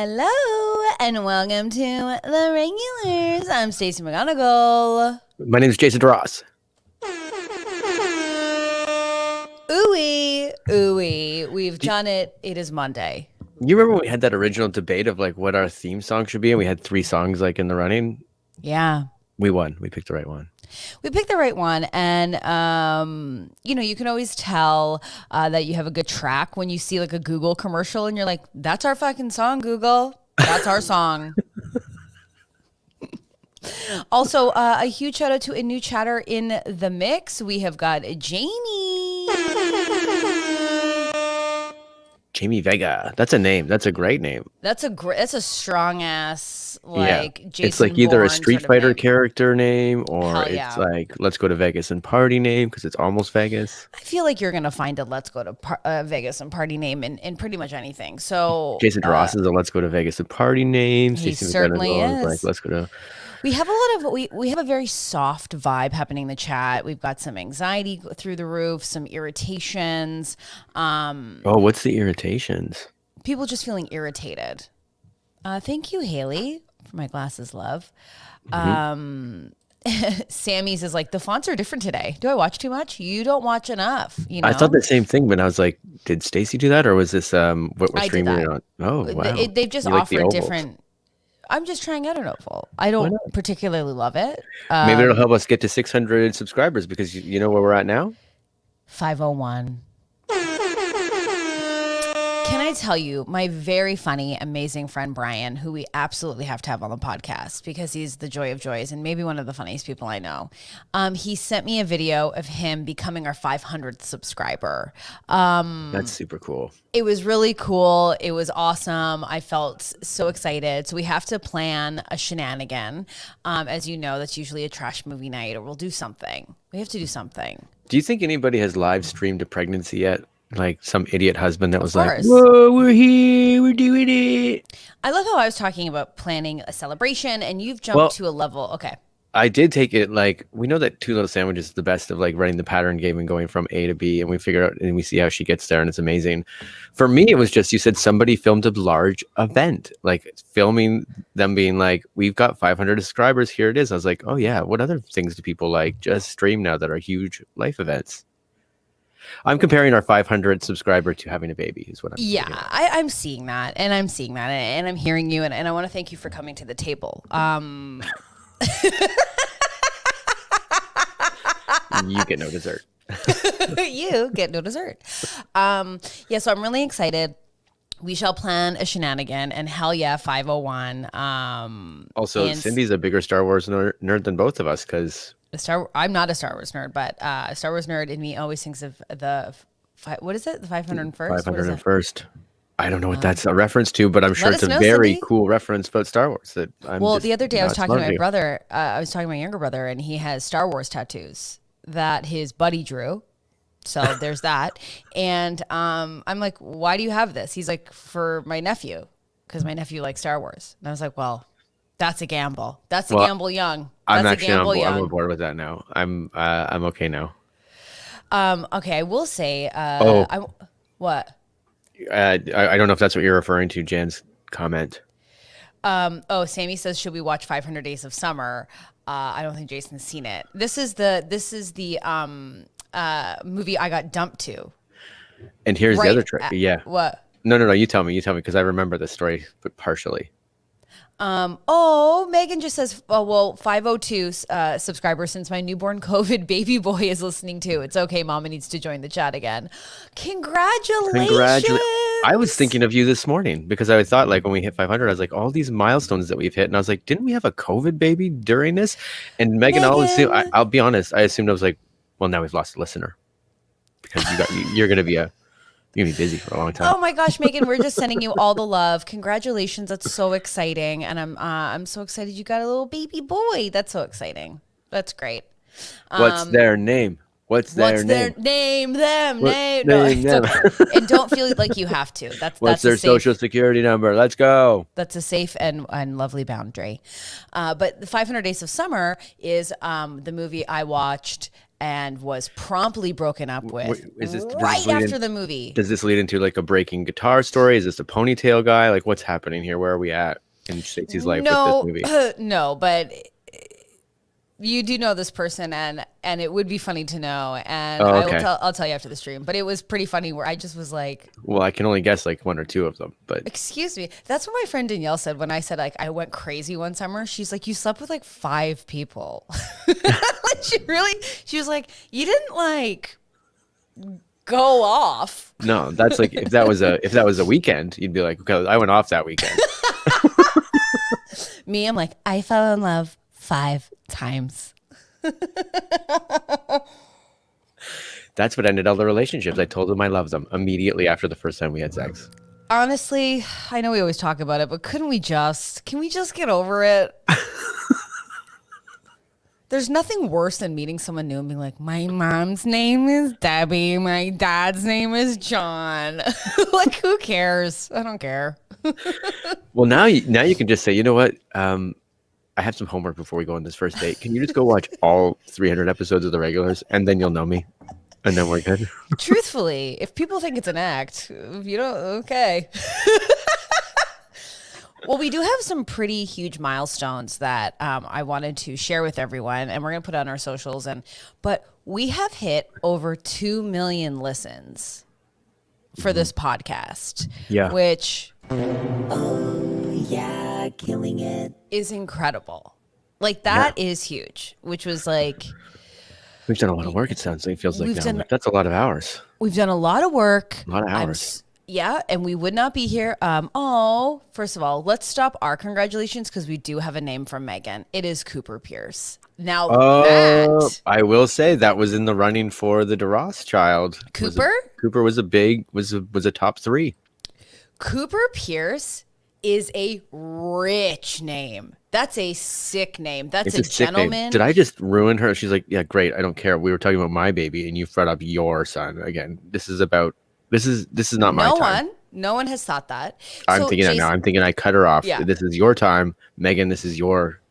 Hello and welcome to The Regulars. I'm Stacey McGonigal. My name is Jason Ross. Ooey, ooey. We've done it. It is Monday. You remember when we had that original debate of like what our theme song should be, and we had 3 songs like in the running? Yeah. We won. We picked the right one. We picked the right one, and you can always tell that you have a good track when you see like a Google commercial, and you're like, "That's our fucking song, Google. That's our song." Also, a huge shout out to a new chatter in the mix. We have got Jamie. Jamie Vega. That's a name. That's a great name. That's a strong ass Jason. It's like either Bourne a Street sort of Fighter name. character name, or Hell it's yeah. like Let's Go to Vegas and Party name because it's almost Vegas. I feel like you're gonna find a Let's Go to Vegas and Party name in pretty much anything. So Jason Ross is a Let's Go to Vegas and Party name. He Stacey certainly McGonigal is. Like Let's Go to. we have a lot of we have a very soft vibe happening in the chat. We've got some anxiety through the roof, some irritations. Oh, what's the irritations? People just feeling irritated. Thank you, Haley, for my glasses, love. Sammy's is like, the fonts are different today. Do I watch too much? You don't watch enough. You know? I thought the same thing, but I was like, did Stacey do that, or was this what we're I did streaming that. it on? Oh, wow. They've just You like the offered ovals. different. I'm just trying out an oval. I don't particularly love it. Maybe it'll help us get to 600 subscribers because you know where we're at now? 501. Can I tell you, my very funny, amazing friend Brian, who we absolutely have to have on the podcast because he's the joy of joys and maybe one of the funniest people I know. He sent me a video of him becoming our 500th subscriber. That's super cool. It was really cool. It was awesome. I felt so excited. So we have to plan a shenanigan. As you know, that's usually a trash movie night, or we'll do something. We have to do something. Do you think anybody has live streamed a pregnancy yet? Like some idiot husband that was like, course. whoa, we're here, we're doing it. I love how I was talking about planning a celebration and you've jumped to a level. Okay. I did take it like, we know that Two Little Sandwiches is the best of like running the pattern game and going from A to B, and we figure out and we see how she gets there, and it's amazing. For me, it was just, you said somebody filmed a large event, like filming them being like, we've got 500 subscribers, here it is. I was like, oh yeah, what other things do people like just stream now that are huge life events? I'm comparing our 500 subscriber to having a baby is what I'm Yeah, thinking. I'm seeing that, and I'm seeing that, and I'm hearing you, and I want to thank you for coming to the table. You get no dessert. You get no dessert. Yeah, so I'm really excited. We shall plan a shenanigan, and hell yeah, 501. Also, and Cindy's a bigger Star Wars nerd than both of us because I'm not a Star Wars nerd, but a Star Wars nerd in me always thinks of what is it? The 501st? 501st. I don't know what that's a reference to, but I'm sure it's a us know, very Cindy. cool reference about Star Wars. That The other day I was talking to my brother. brother. I was talking to my younger brother, and he has Star Wars tattoos that his buddy drew. So there's that. And I'm like, why do you have this? He's like, for my nephew, because my nephew likes Star Wars. And I was like, well, that's a gamble. That's a gamble young. I'm That's actually a gamble I'm young. on board with that now. I'm okay now. Okay, I will say. What? I don't know if that's what you're referring to, Jan's comment. Sammy says, should we watch 500 Days of Summer? I don't think Jason's seen it. This is the movie I got dumped to. And here's the other trick. Yeah. What? No. You tell me because I remember the story, but partially. Megan just says, 502 subscribers since my newborn COVID baby boy is listening too. It's okay. Mama needs to join the chat again. Congratulations. I was thinking of you this morning because I thought like when we hit 500, I was like, all these milestones that we've hit. And I was like, didn't we have a COVID baby during this? And Megan. I'll be honest. I assumed I was like, well, now we've lost a listener because you're going to be busy for a long time. Oh my gosh, Megan, we're just sending you all the love. Congratulations. That's so exciting. And I'm so excited you got a little baby boy. That's so exciting. That's great. What's their name? What's their name? Name them. Name it's them. okay. And don't feel like you have to. What's their social security number? Let's go. That's a safe and lovely boundary. But the 500 Days of Summer is the movie I watched and was promptly broken up with Is this right after the movie. Does this lead into like a breaking guitar story? Is this a ponytail guy? Like, what's happening here? Where are we at in Stacey's life with this movie? No, but you do know this person, and it would be funny to know. And I'll tell you after the stream. But it was pretty funny where I just was like, well, I can only guess like one or two of them. But excuse me, that's what my friend Danielle said when I said like I went crazy one summer. She's like, you slept with like 5 people. She was like, you didn't like go off. No, that's like if that was a weekend, you'd be like, okay, I went off that weekend. Me, I'm like, I fell in love 5 times. That's what ended all the relationships. I told them I loved them immediately after the first time we had sex. Honestly, I know we always talk about it, but can we just get over it? There's nothing worse than meeting someone new and being like, my mom's name is Debbie, my dad's name is John. Like, who cares? I don't care. Well, now you can just say, you know what? I have some homework before we go on this first date. Can you just go watch all 300 episodes of The Regulars, and then you'll know me, and then we're good? Truthfully, if people think it's an act, you don't, okay. Well, we do have some pretty huge milestones that I wanted to share with everyone, and we're going to put it on our socials. But we have hit over 2 million listens for this podcast. Yeah. Which, killing it, is incredible. Like, that is huge, which was like... We've done a lot of work, it sounds like. It feels like now. That's a lot of hours. We've done a lot of work. A lot of hours. Yeah, and we would not be here. First of all, let's stop our congratulations because we do have a name from Megan. It is Cooper Pierce. Now, I will say that was in the running for the DeRoss child. Cooper? Cooper was a top 3. Cooper Pierce is a rich name. That's a sick name. That's a gentleman. Name. Did I just ruin her? She's like, yeah, great. I don't care. We were talking about my baby, and you brought up your son again. This is not my time. No one has thought that. I'm thinking that now. I'm thinking I cut her off. Yeah. This is your time, Megan. This is your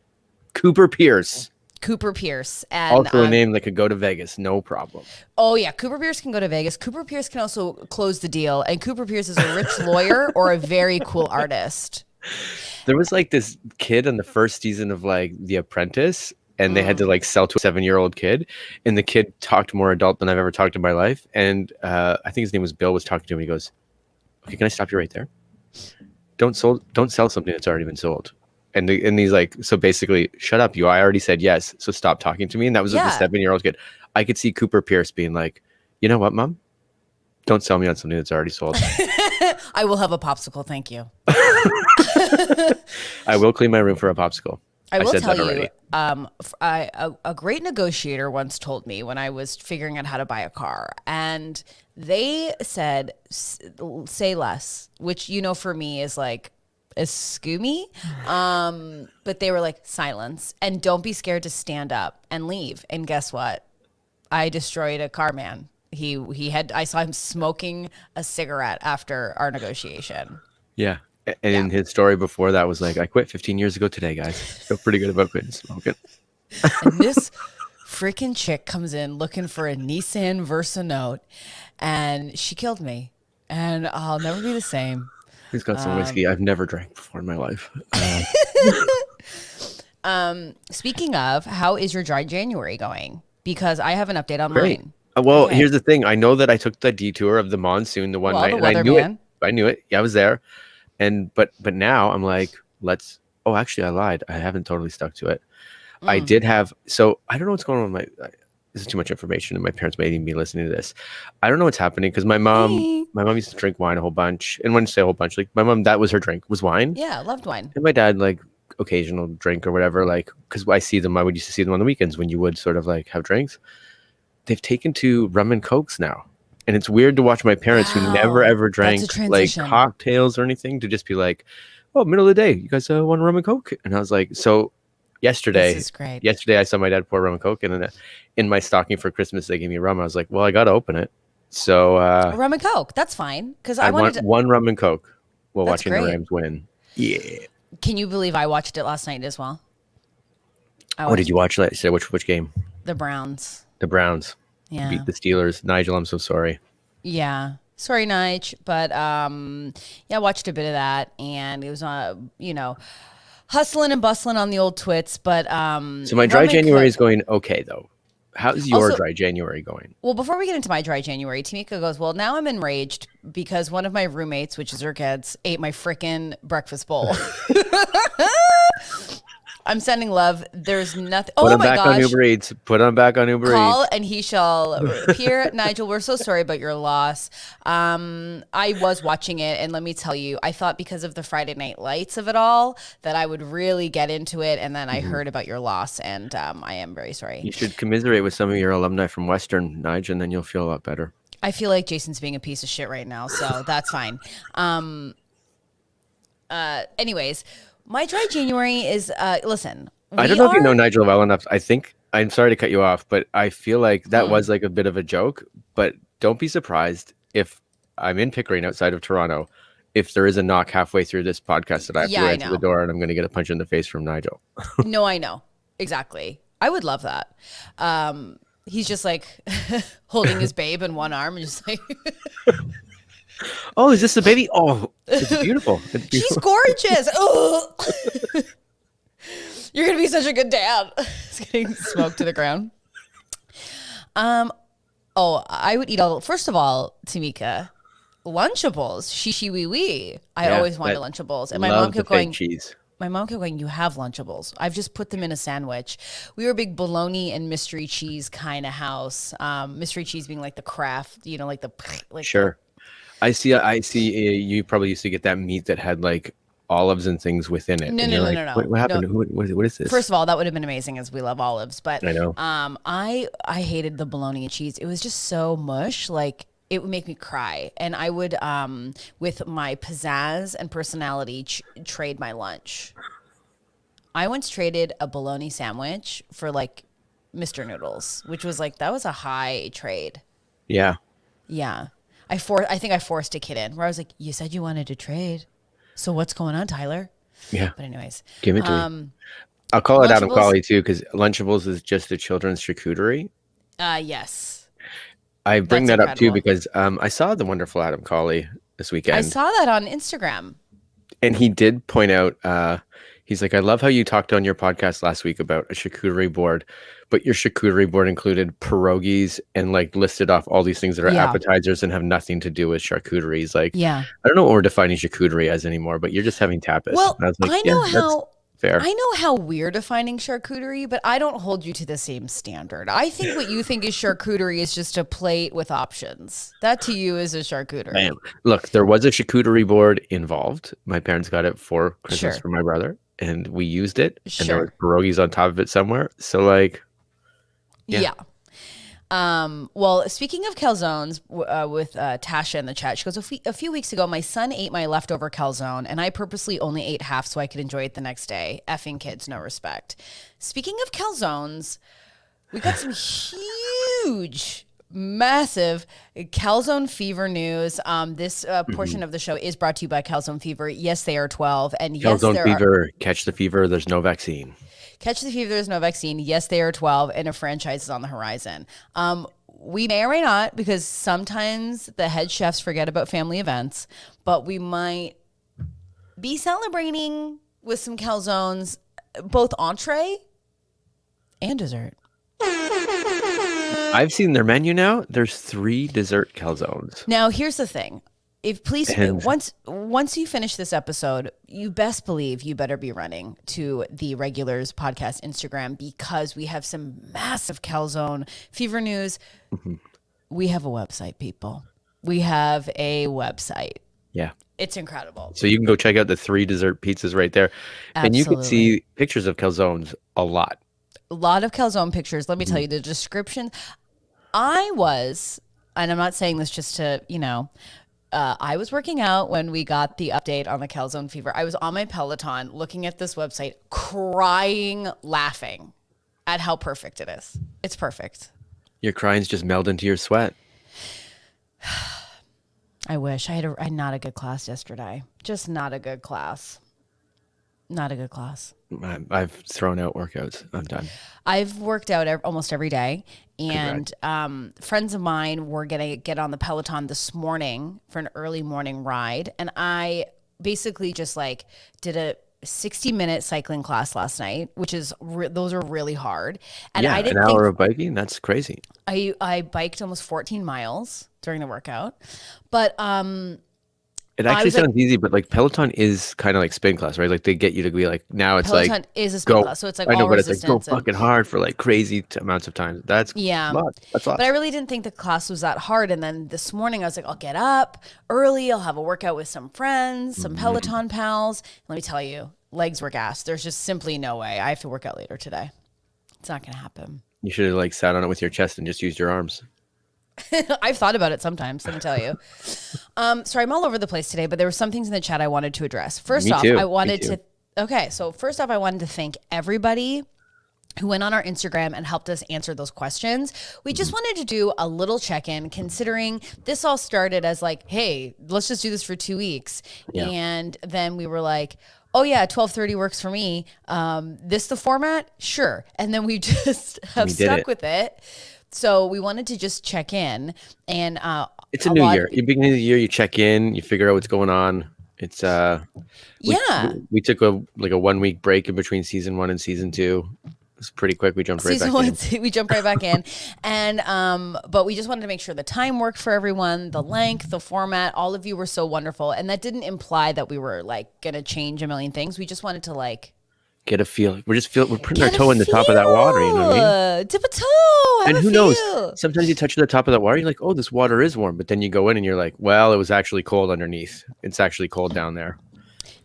Cooper Pierce. Cooper Pierce. And also a name that could go to Vegas, no problem. Oh, yeah. Cooper Pierce can go to Vegas. Cooper Pierce can also close the deal. And Cooper Pierce is a rich lawyer or a very cool artist. There was like this kid in the first season of like The Apprentice, and they had to like sell to a 7-year-old kid. And the kid talked more adult than I've ever talked in my life. And I think his name was Bill, was talking to him. And he goes, okay, can I stop you right there? Don't sell something that's already been sold. And he's like, so basically, shut up, you. I already said yes, so stop talking to me. And that was the 7-year-old kid. I could see Cooper Pierce being like, you know what, Mom? Don't sell me on something that's already sold. I will have a popsicle, thank you. I will clean my room for a popsicle. I will tell you, a great negotiator once told me when I was figuring out how to buy a car, and they said, say less, which, for me is like, scoomy. But they were like, silence, and don't be scared to stand up and leave. And guess what? I destroyed a car man. I saw him smoking a cigarette after our negotiation. Yeah. And in his story before that was like, I quit 15 years ago today, guys. Feel pretty good about quitting smoking. And this freaking chick comes in looking for a Nissan Versa Note, and she killed me. And I'll never be the same. He's got some whiskey I've never drank before in my life. Speaking of, how is your dry January going? Because I have an update on mine. Well, here's the thing. I know that I took the detour of the monsoon the one night. And I knew it. I knew it. Yeah, I was there. But now I'm like, actually I lied. I haven't totally stuck to it. I did have, so I don't know what's going on with this is too much information, and my parents may even be listening to this. I don't know what's happening because my mom used to drink wine a whole bunch. And when I say a whole bunch, like my mom, that was her drink, was wine. Yeah, loved wine. And my dad, like occasional drink or whatever, like, because I would used to see them on the weekends when you would sort of like have drinks. They've taken to rum and cokes now. And it's weird to watch my parents who never ever drank like cocktails or anything to just be like, oh, middle of the day, you guys want a rum and coke? And I was like, so yesterday I saw my dad pour rum and coke, and then in my stocking for Christmas they gave me rum. I was like, well, I got to open it. So rum and coke, that's fine. Because I want one rum and coke while watching the Rams win. Yeah. Can you believe I watched it last night as well? What did you watch last? Which game? The Browns. The Browns Yeah. beat the Steelers. Nigel, I'm so sorry. Yeah. Sorry, Nige. But yeah, I watched a bit of that, and it was hustling and bustling on the old twits. But So my dry Roman January Cook- is going okay, though. How's your Also- dry January going? Well, before we get into my dry January, Tamika goes, well, now I'm enraged because one of my roommates, which is her kids, ate my freaking breakfast bowl. I'm sending love. There's nothing. Put Oh him my back on gosh. Uber Eats. Put him back on Uber Call Eats. and he shall appear. Nigel, we're so sorry about your loss. I was watching it, and let me tell you, I thought because of the Friday Night Lights of it all that I would really get into it, and then I heard about your loss, and I am very sorry. You should commiserate with some of your alumni from Western, Nigel, and then you'll feel a lot better. I feel like Jason's being a piece of shit right now, so that's fine. Anyways, my dry January is listen. I don't know if you know Nigel well enough. I think I'm sorry to cut you off, but I feel like that was like a bit of a joke. But don't be surprised if I'm in Pickering outside of Toronto, if there is a knock halfway through this podcast that I have to go to the door and I'm going to get a punch in the face from Nigel. No, I know. Exactly. I would love that. He's just like holding his babe in one arm and just like... Oh, is this the baby? Oh, it's beautiful. It's beautiful. She's gorgeous. Oh. You're going to be such a good dad. It's getting smoked to the ground. Oh, I would eat first of all, Tamika, Lunchables, shishi wee wee. I always wanted Lunchables. And my mom kept going, cheese. My mom kept going, you have Lunchables. I've just put them in a sandwich. We were a big bologna and mystery cheese kind of house. Mystery cheese being like the craft, like the... Sure. I see. You probably used to get that meat that had like olives and things within it. No. What happened? No. What is this? First of all, that would have been amazing, as we love olives. But I know. I hated the bologna and cheese. It was just so mush. Like it would make me cry, and I would, with my pizzazz and personality, trade my lunch. I once traded a bologna sandwich for like Mr. Noodles, which was like that was a high trade. Yeah. Yeah. I think I forced a kid in where I was like, you said you wanted to trade. So what's going on, Tyler? Yeah. But anyways. Give it to me. I'll call it Adam Colley too, because Lunchables is just a children's charcuterie. Yes. I bring that up too because I saw the wonderful Adam Colley this weekend. I saw that on Instagram. And he did point out, he's like, I love how you talked on your podcast last week about a charcuterie board, but your charcuterie board included pierogies and like listed off all these things that are appetizers and have nothing to do with charcuteries. Like, I don't know what we're defining charcuterie as anymore, but you're just having tapas. Well, I was like, I know how fair. I know how we're defining charcuterie, but I don't hold you to the same standard. I think what you think is charcuterie is just a plate with options. That to you is a charcuterie. Bam. Look, there was a charcuterie board involved. My parents got it for Christmas for my brother, and we used it. And there were pierogies on top of it somewhere. So like, yeah. Well, speaking of calzones, with Tasha in the chat, she goes, a few weeks ago, my son ate my leftover calzone, and I purposely only ate half so I could enjoy it the next day. Effing kids, no respect. Speaking of calzones, we got some huge, massive calzone fever news. This portion of the show is brought to you by Calzone Fever. Yes, they are 12, and yes, Calzone Fever, catch the fever. There's no vaccine. Catch the fever, there's no vaccine. Yes, they are 12, and a franchise is on the horizon. We may or may not, because sometimes the head chefs forget about family events, but we might be celebrating with some calzones, both entree and dessert. I've seen their menu now. There's 3 dessert calzones. Now, here's the thing. Once you finish this episode, you best believe you better be running to the Regulars podcast Instagram, because we have some massive calzone fever news. We have a website, people. We have a website. Yeah. It's incredible. So you can go check out the 3 dessert pizzas right there. Absolutely. And you can see pictures of calzones a lot. A lot of calzone pictures. Let me tell you the description. And I'm not saying this just to, I was working out when we got the update on the calzone fever. I was on my Peloton looking at this website, crying, laughing at how perfect it is. It's perfect. Your crying's just meld into your sweat. I wish. I had not a good class yesterday. Just not a good class. Not a good class. I've thrown out workouts. I'm done. I've worked out almost every day, and Congrats. friends of mine were gonna get on the Peloton this morning for an early morning ride, and I basically just like did a 60-minute cycling class last night, which is those are really hard. And Yeah, I an didn't hour think of biking. That's crazy. I biked almost 14 miles during the workout, but It I actually was like, sounds easy, but like Peloton is kind of like spin class, right? Like they get you to be like, now it's like Peloton is a spin go. class, so it's like I know, all but it's like go resistance and fucking hard for like crazy amounts of time. That's yeah. lots. That's But I lots. really didn't think the class was that hard. And then this morning I was like, I'll get up early. I'll have a workout with some friends, some Peloton pals. Let me tell you, legs were gassed. There's just simply no way. I have to work out later today. It's not going to happen. You should have like sat on it with your chest and just used your arms. I've thought about it sometimes, let me tell you. Sorry, I'm all over the place today, but there were some things in the chat I wanted to address. First Me off, too. I Me wanted too. to, okay, so first off, I wanted to thank everybody who went on our Instagram and helped us answer those questions. We just wanted to do a little check-in considering this all started as like, hey, let's just do this for 2 weeks. Yeah. And then we were like, oh yeah, 12:30 works for me. This the format? Sure. And then we just have We did stuck it. with it. So we wanted to just check in and It's a new year. You beginning of the year, you check in, you figure out what's going on. It's we took a 1 week break in between season 1 and season 2. It was pretty quick. We jumped right Season back in. one, we jumped right back in. And but we just wanted to make sure the time worked for everyone, the length, the format. All of you were so wonderful. And that didn't imply that we were like gonna change a million things. We just wanted to like Get a feel. We're putting our toe in the top of that water. You know what I mean? Dip a toe. And Have a who knows? feel. Sometimes you touch the top of that water, you're like, oh, this water is warm. But then you go in and you're like, well, it was actually cold underneath. It's actually cold down there.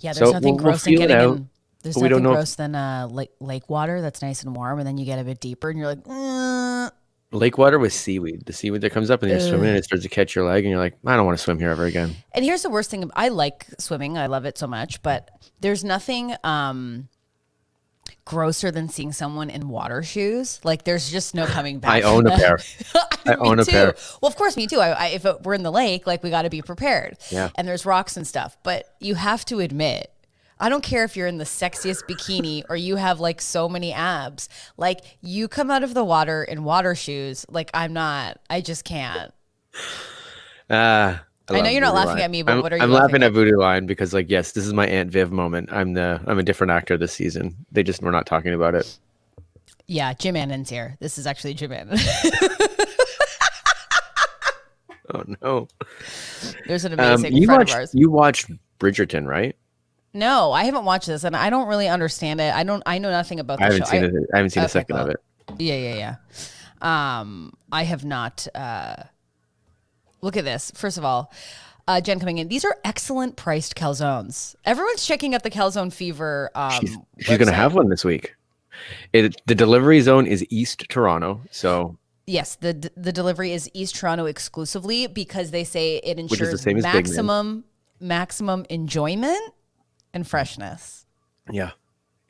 Yeah, there's So nothing we'll gross than feel it getting out, in. There's but we nothing don't know if- gross than lake water that's nice and warm, and then you get a bit deeper, and you're like, Lake water with seaweed. The seaweed that comes up and you're swimming and it starts to catch your leg and you're like, I don't want to swim here ever again. And here's the worst thing. I like swimming. I love it so much, but there's nothing grosser than seeing someone in water shoes. Like there's just no coming back. I own a pair. I own a pair. Well, of course, me too. If we're in the lake, like we got to be prepared. Yeah. And there's rocks and stuff, but you have to admit, I don't care if you're in the sexiest bikini or you have like so many abs. Like you come out of the water in water shoes. Like I'm not. I just can't. I know you're not laughing at me, but what are you I'm laughing laughing at Voodoo Line because, like, yes, this is my Aunt Viv moment. I'm a different actor this season. We're not talking about it. Yeah, Jim Annan's here. This is actually Jim Annan. Oh no! There's an amazing friend of ours. You watched Bridgerton, right? No, I haven't watched this, and I don't really understand it. I know nothing about the I show. haven't seen it. I haven't seen a second of it. Yeah. I have not. Look at this. First of all, Jen coming in. These are excellent priced calzones. Everyone's checking out the calzone fever. She's gonna have one this week. The delivery zone is East Toronto, so yes, the delivery is East Toronto exclusively because they say it ensures the same as Big Man. maximum enjoyment and freshness. yeah.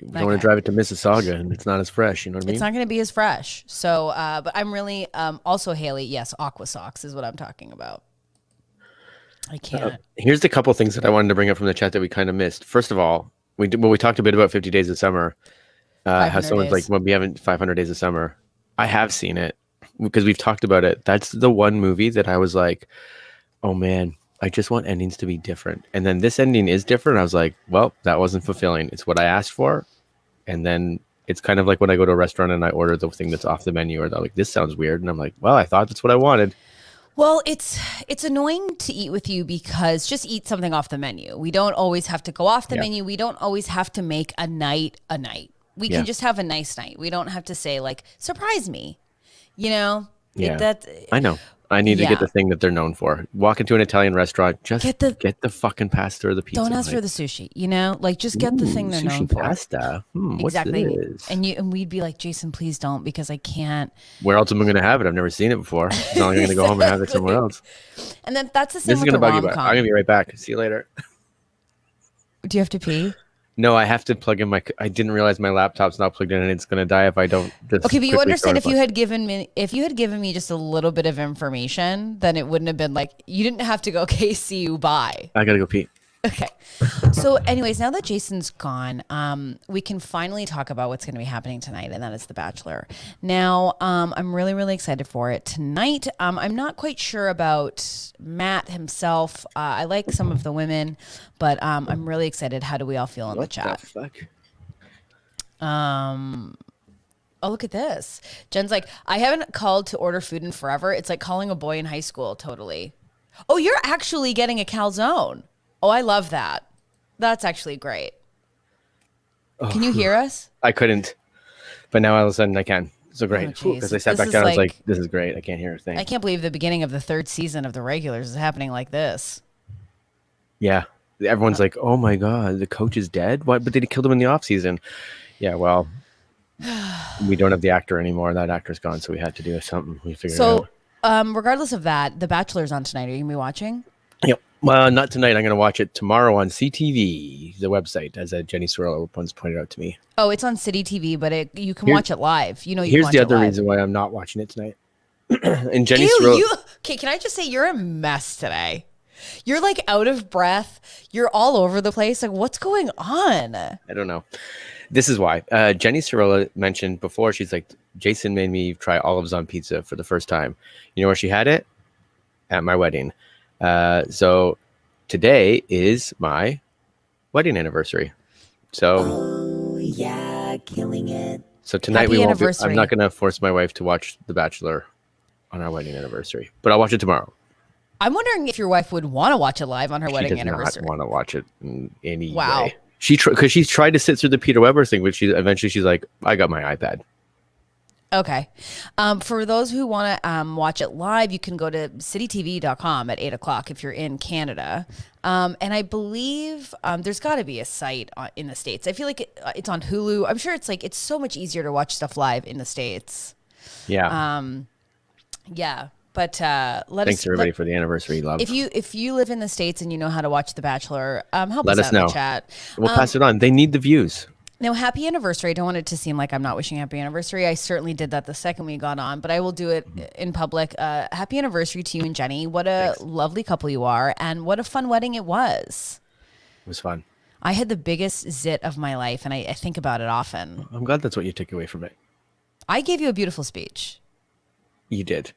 You don't want to drive it to Mississauga and it's not as fresh. You know what I mean? It's not going to be as fresh. So, but I'm really also Haley. Yes, Aqua Socks is what I'm talking about. I can't. Here's the couple things that I wanted to bring up from the chat that we kind of missed. First of all, we talked a bit about 50 Days of Summer. How someone's like, well, we haven't 500 Days of Summer. I have seen it because we've talked about it. That's the one movie that I was like, oh man, I just want endings to be different. And then this ending is different. I was like, well, that wasn't fulfilling. It's what I asked for. And then it's kind of like when I go to a restaurant and I order the thing that's off the menu, or they're like, this sounds weird. And I'm like, well, I thought that's what I wanted. Well, it's annoying to eat with you because just eat something off the menu. We don't always have to go off the menu. We don't always have to make a night a night. We can just have a nice night. We don't have to say like, surprise me, you know? Yeah, I know. I need to get the thing that they're known for. Walk into an Italian restaurant, just get the fucking pasta or the pizza. Don't ask for the sushi, you know? Like just get the thing they're known for. Pasta. Exactly. What's this? And we'd be like, Jason, please don't, because I can't. Where else am I going to have it? I've never seen it before. It's not like I'm going to go home and have it somewhere else. And then that's the same This is with going the to bug you, but rom-com. I'm going to be right back. See you later. Do you have to pee? No, I have to plug in I didn't realize my laptop's not plugged in and it's going to die if I don't just Okay, but you quickly understand throw if it you had given me just a little bit of information, then it wouldn't have been like you didn't have to go, okay, see you, bye. I got to go pee. Okay. So, anyways, now that Jason's gone, we can finally talk about what's going to be happening tonight, and that is The Bachelor. Now, I'm really, really excited for it tonight. I'm not quite sure about Matt himself. I like some of the women, but I'm really excited. How do we all feel in the chat? What the fuck? Oh, look at this. Jen's like, I haven't called to order food in forever. It's like calling a boy in high school. Totally. Oh, you're actually getting a calzone. Oh, I love that. That's actually great. Can you hear us? I couldn't, but now all of a sudden I can. So great. Because I sat back down, I was like, this is great. I can't hear a thing. I can't believe the beginning of the 3rd season of the Regulars is happening like this. Yeah. Everyone's like, oh my God, the coach is dead? What? But they killed him in the off season. Yeah, well, we don't have the actor anymore. That actor's gone, so we had to do something. We figured it out. Regardless of that, The Bachelor's on tonight. Are you going to be watching? Yep. Well, not tonight. I'm going to watch it tomorrow on CTV, the website, as Jenny Sorrell once pointed out to me. Oh, it's on City TV, but you can watch it live. You know, here's the other reason why I'm not watching it tonight. And Jenny Sorrell. Okay, can I just say you're a mess today? You're like out of breath. You're all over the place. Like, what's going on? I don't know. This is why. Jenny Sorrell mentioned before, she's like, Jason made me try olives on pizza for the first time. You know where she had it? At my wedding. So today is my wedding anniversary. So yeah, killing it. So tonight I'm not going to force my wife to watch The Bachelor on our wedding anniversary, but I'll watch it tomorrow. I'm wondering if your wife would want to watch it live on her wedding anniversary. She does not want to watch it in any way. Because she's tried to sit through the Peter Weber thing, but she's like, I got my iPad. Okay. For those who want to watch it live, you can go to citytv.com at 8 o'clock if you're in Canada. And I believe there's got to be a site in the States. I feel like it's on Hulu. I'm sure it's so much easier to watch stuff live in the States. Yeah. Yeah. But thanks everybody for the anniversary love. If you live in the States and you know how to watch The Bachelor, help let us us out know. in the chat. We'll pass it on. They need the views. Now, happy anniversary. I don't want it to seem like I'm not wishing happy anniversary. I certainly did that the second we got on, but I will do it in public. Happy anniversary to you and Jenny. What a lovely couple you are, and what a fun wedding it was. It was fun. I had the biggest zit of my life, and I think about it often. I'm glad that's what you took away from it. I gave you a beautiful speech. You did.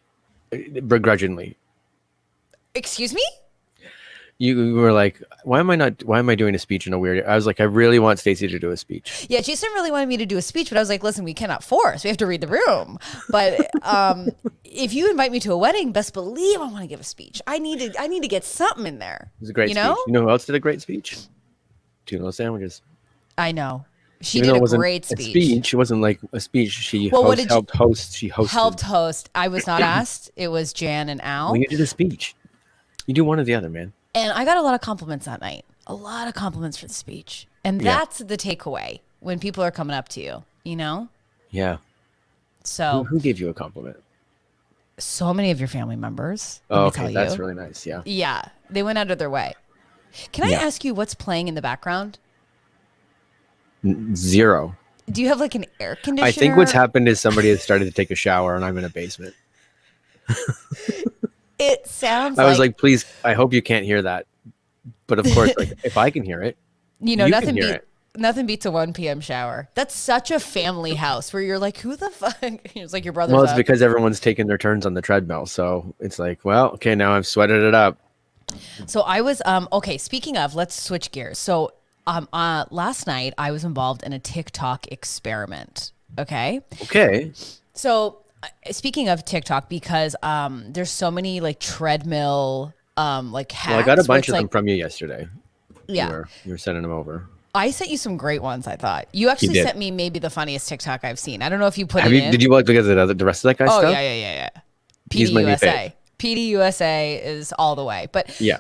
Begrudgingly. Excuse me? You were like, why am I doing a speech in a weird? I was like, I really want Stacey to do a speech. Yeah, Jason really wanted me to do a speech, but I was like, listen, we cannot force. We have to read the room. But if you invite me to a wedding, best believe I want to give a speech. I need to get something in there. It was a great speech. You know who else did a great speech? Tuna sandwiches. I know. She did a great speech. It wasn't like a speech. She helped host. She hosted. Helped host. I was not asked. It was Jan and Al. Well, you did a speech. You do one or the other, man. And I got a lot of compliments that night. A lot of compliments for the speech. And that's the takeaway when people are coming up to you, you know? Yeah. So who gave you a compliment? So many of your family members. Oh, okay. That's really nice. Yeah. Yeah. They went out of their way. Can I ask you what's playing in the background? Zero. Do you have like an air conditioner? I think what's happened is somebody has started to take a shower and I'm in a basement. It sounds I was like, please, I hope you can't hear that. But of course, like if I can hear it, nothing beats a 1 p.m. shower. That's such a family house where you're like, who the fuck? It's like your brother's Well, it's because everyone's taking their turns on the treadmill. So it's like, well, okay, now I've sweated it up. So I was, okay, speaking of, let's switch gears. So last night I was involved in a TikTok experiment. Okay. Okay. So speaking of TikTok, because there's so many like treadmill like hacks. Well, I got a bunch of them from you yesterday. Yeah. You were sending them over. I sent you some great ones, I thought. You actually sent me maybe the funniest TikTok I've seen. I don't know if you put it in. Did you look at the rest of that guy's stuff? Oh, yeah. PD USA. PD USA is all the way. But yeah.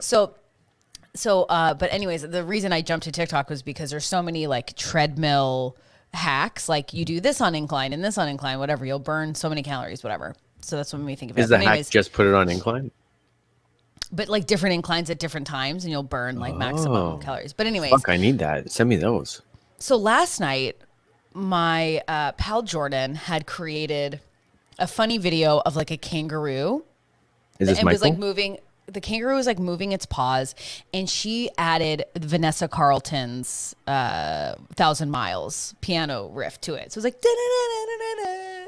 But anyways, the reason I jumped to TikTok was because there's so many like treadmill hacks. Like you do this on incline and this on incline, whatever. You'll burn so many calories, whatever. So that's what made me think of it. Is the hack just put it on incline? But like different inclines at different times and you'll burn like maximum calories. But anyways. Fuck, I need that. Send me those. So last night, my pal Jordan had created a funny video of like a kangaroo. Is this Michael? It was like moving. the kangaroo was like moving its paws, and she added Vanessa Carlton's 1,000 Miles piano riff to it. So it was like,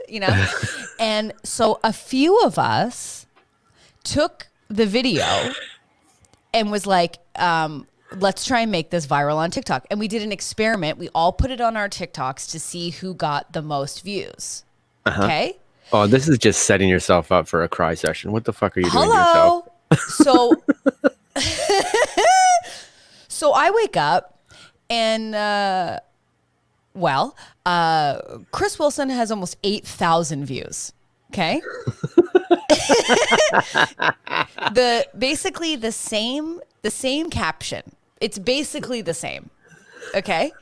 you know? And so a few of us took the video and was like, let's try and make this viral on TikTok. And we did an experiment. We all put it on our TikToks to see who got the most views. Okay? Oh, this is just setting yourself up for a cry session. What the fuck are you doing to yourself? So, so I wake up and, Chris Wilson has almost 8,000 views. Okay. Basically the same caption. It's basically the same. Okay.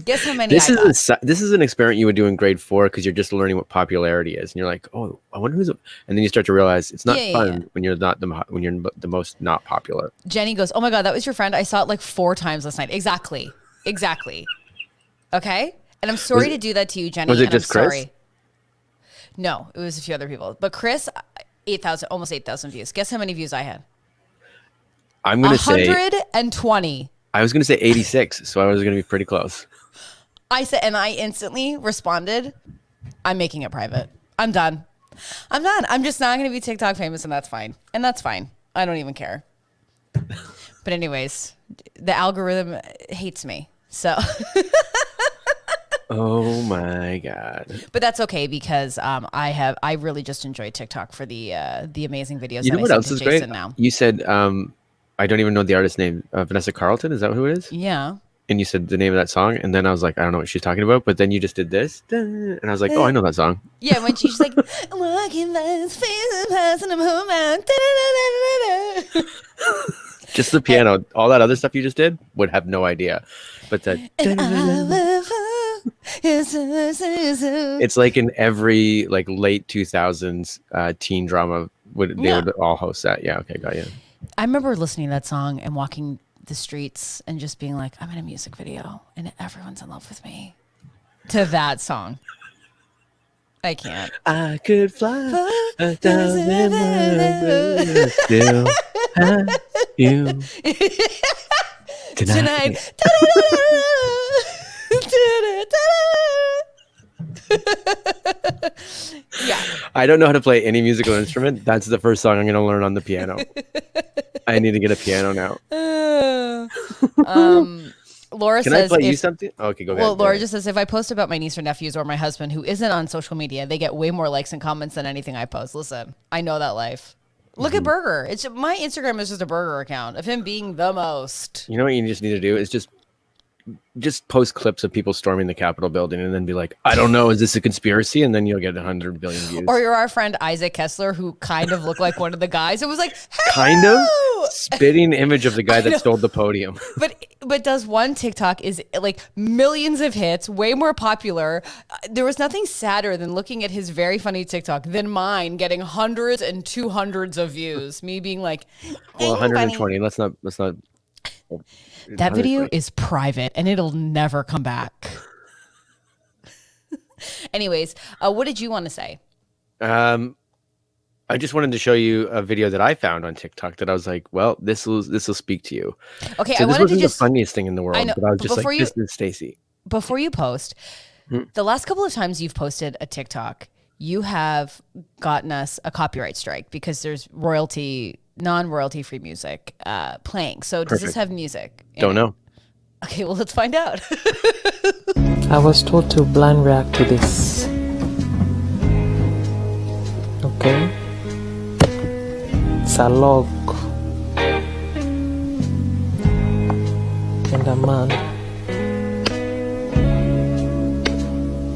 Guess how many This I got? this is an experiment you would do in grade 4 because you're just learning what popularity is, and you're like, oh, I wonder who's. And then you start to realize it's not fun when you're the most not popular. Jenny goes, "Oh my god, that was your friend. I saw it like 4 times last night." Exactly. Okay. And I'm sorry to do that to you, Jenny. Was it just Chris? Sorry. No, it was a few other people, but Chris, 8,000, almost 8,000 views. Guess how many views I had? I'm gonna say 120. I was gonna say 86, so I was gonna be pretty close. I said, and I instantly responded, I'm making it private. I'm done. I'm just not going to be TikTok famous, and that's fine. I don't even care. But anyways, the algorithm hates me. So. Oh my God. But that's okay because I really just enjoy TikTok for the amazing videos. You know that what I else send is to great? Jason now. You said I don't even know the artist's name. Vanessa Carlton, is that who it is? Yeah. And you said the name of that song, and then I was like, I don't know what she's talking about. But then you just did this, and I was like, oh, I know that song. Yeah, when she's like, walking fast, facing past, and I'm home out. Just the piano, all that other stuff you just did, would have no idea. But that it's like in every like late 2000s teen drama they would all host that. Yeah, okay, got you. I remember listening to that song and walking the streets and just being like, I'm in a music video and everyone's in love with me. To that song. I can't. I could fly 1,000 miles, still have you tonight. Yeah. I don't know how to play any musical instrument. That's the first song I'm going to learn on the piano. I need to get a piano now. Laura Can says, I play you something? Okay, go ahead. Well, Laura just says, if I post about my niece or nephews or my husband who isn't on social media, they get way more likes and comments than anything I post. Listen, I know that life. Look at Burger. It's my Instagram is just a burger account of him being the most. You know what you just need to do is just post clips of people storming the Capitol building and then be like, I don't know, is this a conspiracy? And then you'll get 100 billion views. Or you're our friend Isaac Kessler, who kind of looked like one of the guys. It was like, hello! Kind of spitting image of the guy that stole the podium. But does one TikTok is like millions of hits, way more popular. There was nothing sadder than looking at his very funny TikTok than mine getting hundreds and 200s of views. Me being like, well, 120. Let's not. That video is private and it'll never come back. Anyways, what did you want to say? I just wanted to show you a video that I found on TikTok that I was like, well, this will speak to you. Okay, so I this wanted wasn't to just the funniest thing in the world, I know, but I was just like, this is Stacy. Before you post, the last couple of times you've posted a TikTok, you have gotten us a copyright strike because there's non-royalty free music playing. So does this have music? Don't know. Okay, well, let's find out. I was told to blind react to this. Okay. It's a log. And a man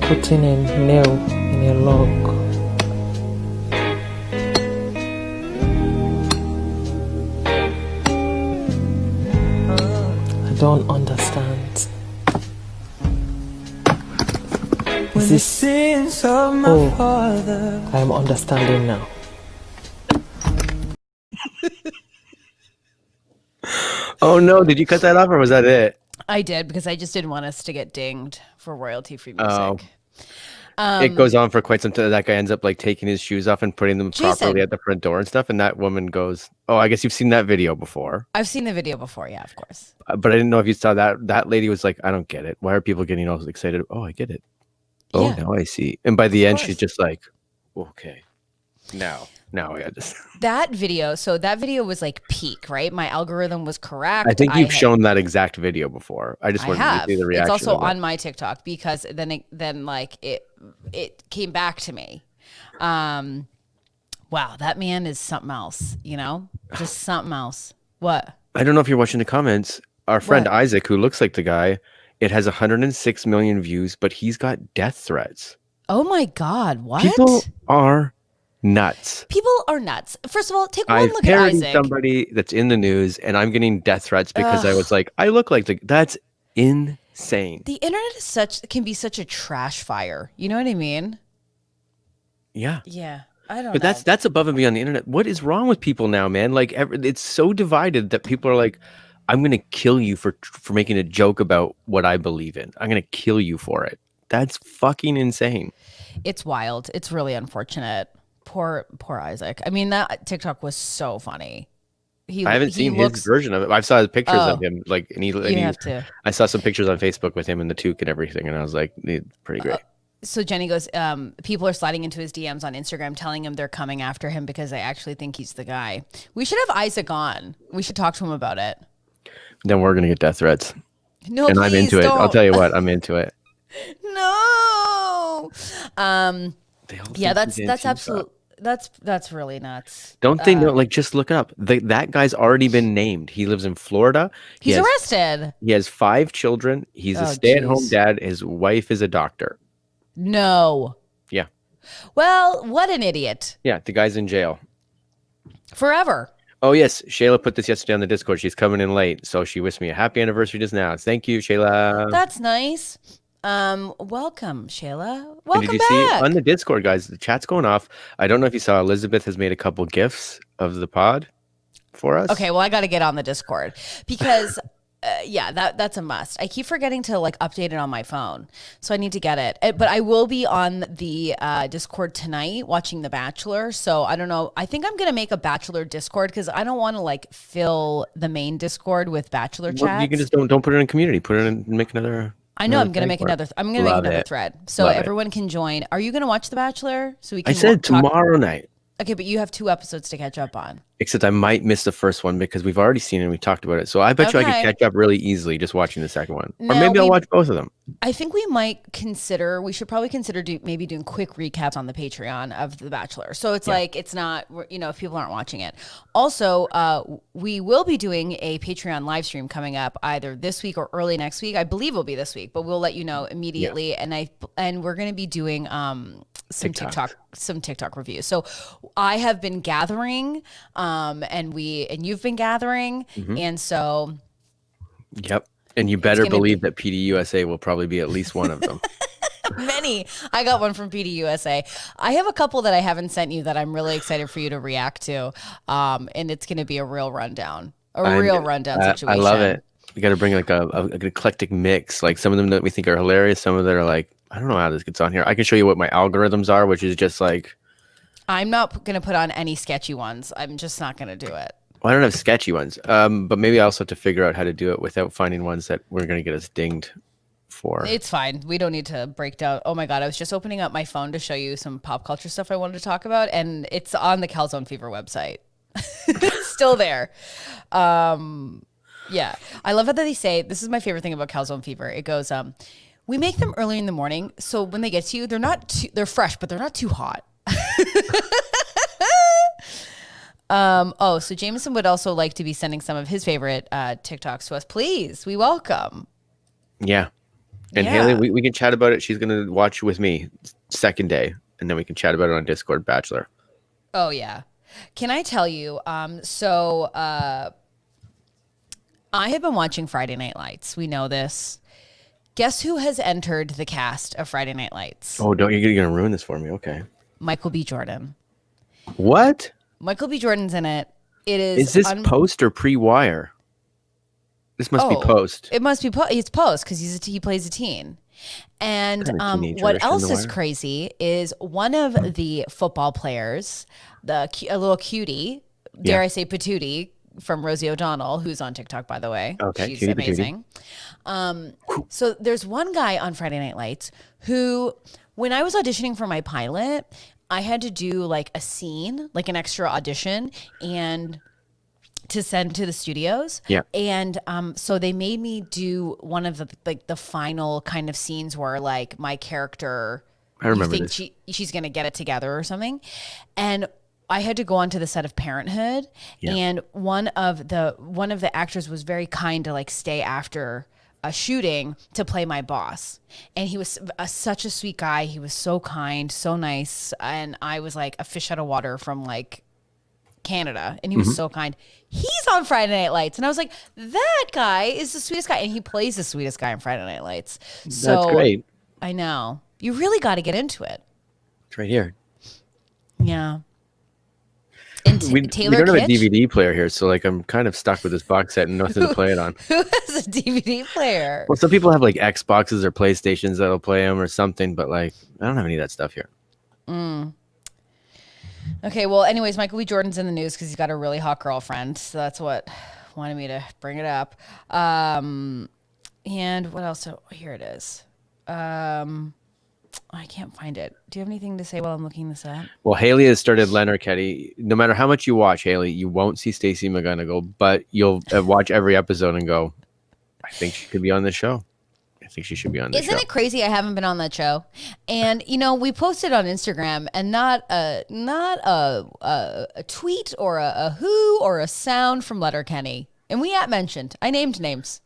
putting a nail in a log. I don't understand. Is this... Oh, I am understanding now. Oh no, did you cut that off or was that it? I did because I just didn't want us to get dinged for royalty free music. Oh. It goes on for quite some time. That guy ends up like taking his shoes off and putting them properly at the front door and stuff. And that woman goes, "Oh, I guess you've seen that video before." I've seen the video before. Yeah, of course. But I didn't know if you saw that. That lady was like, "I don't get it. Why are people getting all excited?" Oh, I get it. Oh, Yeah. now I see. And by the end, course. she's just like, "Okay, now I got this." That video. So that video was like peak, right? My algorithm was correct. I think you've shown that exact video before. I just I wanted to have. see the reaction. It's also of it. on my TikTok because then like it came back to me. Wow, that man is something else. You know, just something else. What? I don't know if you're watching the comments. Our friend What? Isaac, who looks like the guy, it has 106 million views, but he's got death threats. Oh my God! What? People are nuts. People are nuts. First of all, take one I've look at parodied Isaac. somebody that's in the news, and I'm getting death threats because I was like, I look like that's insane. The internet can be such a trash fire. You know what I mean? Yeah. Yeah. I don't But know. that's above and beyond the internet. What is wrong with people now, man? Like it's so divided that people are like, I'm going to kill you for making a joke about what I believe in. I'm going to kill you for it. That's fucking insane. It's wild. It's really unfortunate. Poor Isaac. I mean, that TikTok was so funny. I haven't seen his version of it. I saw pictures of him, like, and have to. I saw some pictures on Facebook with him and the toque and everything, and I was like, pretty great. So Jenny goes, people are sliding into his DMs on Instagram telling him they're coming after him because they actually think he's the guy. We should have Isaac on. We should talk to him about it. Then we're gonna get death threats. No, and please, I'm into it. don't. I'll tell you what, I'm into it. No. Yeah, that's Antifa. absolute. That's really nuts. Don't they know? Like, just look up. That guy's already been named. He lives in Florida. He's arrested. He has 5 children. He's a stay-at-home dad. His wife is a doctor. No. Yeah. Well, what an idiot. Yeah, the guy's in jail. Forever. Oh, yes. Shayla put this yesterday on the Discord. She's coming in late, so she wished me a happy anniversary just now. Thank you, Shayla. That's nice. Welcome, Shayla. And Welcome did you back. see on the Discord, guys? The chat's going off. I don't know if you saw. Elizabeth has made a couple gifs of the pod for us. Okay, well, I got to get on the Discord because, yeah, that's a must. I keep forgetting to like update it on my phone, so I need to get it. But I will be on the Discord tonight watching The Bachelor. So I don't know. I think I'm gonna make a Bachelor Discord because I don't want to like fill the main Discord with Bachelor chats. Well, you can just don't put it in community. Put it in. Make another. I know I'm gonna make another. I'm gonna make another thread so everyone can join. Are you gonna watch The Bachelor? So we can. I said tomorrow night. Okay, but you have 2 episodes to catch up on. Except I might miss the first one because we've already seen it and we talked about it. So I bet you I could catch up really easily just watching the second one. Or maybe I'll watch both of them. I think we should probably consider maybe doing quick recaps on the Patreon of The Bachelor. So it's like, it's not, if people aren't watching it. Also, we will be doing a Patreon live stream coming up either this week or early next week. I believe it'll be this week, but we'll let you know immediately. Yeah. And we're going to be doing some TikTok reviews. So I have been gathering, and you've been gathering, and so. Yep, and you better believe that PDUSA will probably be at least one of them. Many. I got one from PDUSA. I have a couple that I haven't sent you that I'm really excited for you to react to, and it's going to be a real rundown, situation. I love it. We got to bring like an eclectic mix. Like some of them that we think are hilarious, some of them are like, I don't know how this gets on here. I can show you what my algorithms are, which is just like. I'm not going to put on any sketchy ones. I'm just not going to do it. Well, I don't have sketchy ones, but maybe I also have to figure out how to do it without finding ones that we're going to get us dinged for. It's fine. We don't need to break down. Oh my God. I was just opening up my phone to show you some pop culture stuff I wanted to talk about. And it's on the Calzone Fever website. It's still there. Yeah. I love how they say, this is my favorite thing about Calzone Fever. It goes, we make them early in the morning. So when they get to you, they're fresh, but they're not too hot. So Jameson would also like to be sending some of his favorite TikToks to us. Please, we welcome. Yeah. And Haley, we can chat about it. She's going to watch with me second day, and then we can chat about it on Discord Bachelor. Oh, yeah. Can I tell you? I have been watching Friday Night Lights. We know this. Guess who has entered the cast of Friday Night Lights? Oh, you're going to ruin this for me. Okay. Michael B. Jordan. What? Michael B. Jordan's in it. It is. Is this post or pre-wire? This must be post. It must be it's post because he plays a teen. And Kinda teenagerish what in else The is Wire. crazy is one of the football players, a little cutie, dare I say patootie, from Rosie O'Donnell, who's on TikTok, by the way. Okay, She's cutie patootie. amazing. So there's one guy on Friday Night Lights who, when I was auditioning for my pilot, I had to do like a scene, like an extra audition, and to send to the studios. Yeah. And so they made me do one of the final kind of scenes where like my character, I remember you think she's gonna get it together or something. And I had to go onto the set of Parenthood, and one of the actors was very kind to like stay after a shooting to play my boss. And he was such a sweet guy. He was so kind, so nice. And I was like a fish out of water from like Canada, and he was so kind. He's on Friday Night Lights, and I was like, that guy is the sweetest guy, and he plays the sweetest guy on Friday Night Lights. So That's great. I know, you really got to get into it. It's right here. Yeah. And We Taylor don't have a Kitsch, DVD player here, so like I'm kind of stuck with this box set and nothing to play it on. who has a DVD player. Well, some people have like Xboxes or PlayStations that'll play them or something, but like I don't have any of that stuff here. Okay, well, anyways, Michael B. Jordan's in the news because he's got a really hot girlfriend. So that's what wanted me to bring it up. And what else? Oh, here it is. I can't find it. Do you have anything to say while I'm looking this up? Well, Haley has started Letterkenny. No matter how much you watch Haley, you won't see Stacey McGonigal, but you'll watch every episode and go, I think she could be on this show. I think she should be on this show. Isn't it crazy? I haven't been on that show, and we posted on Instagram, and not a tweet or a who or a sound from Letterkenny, and we mentioned. I named names.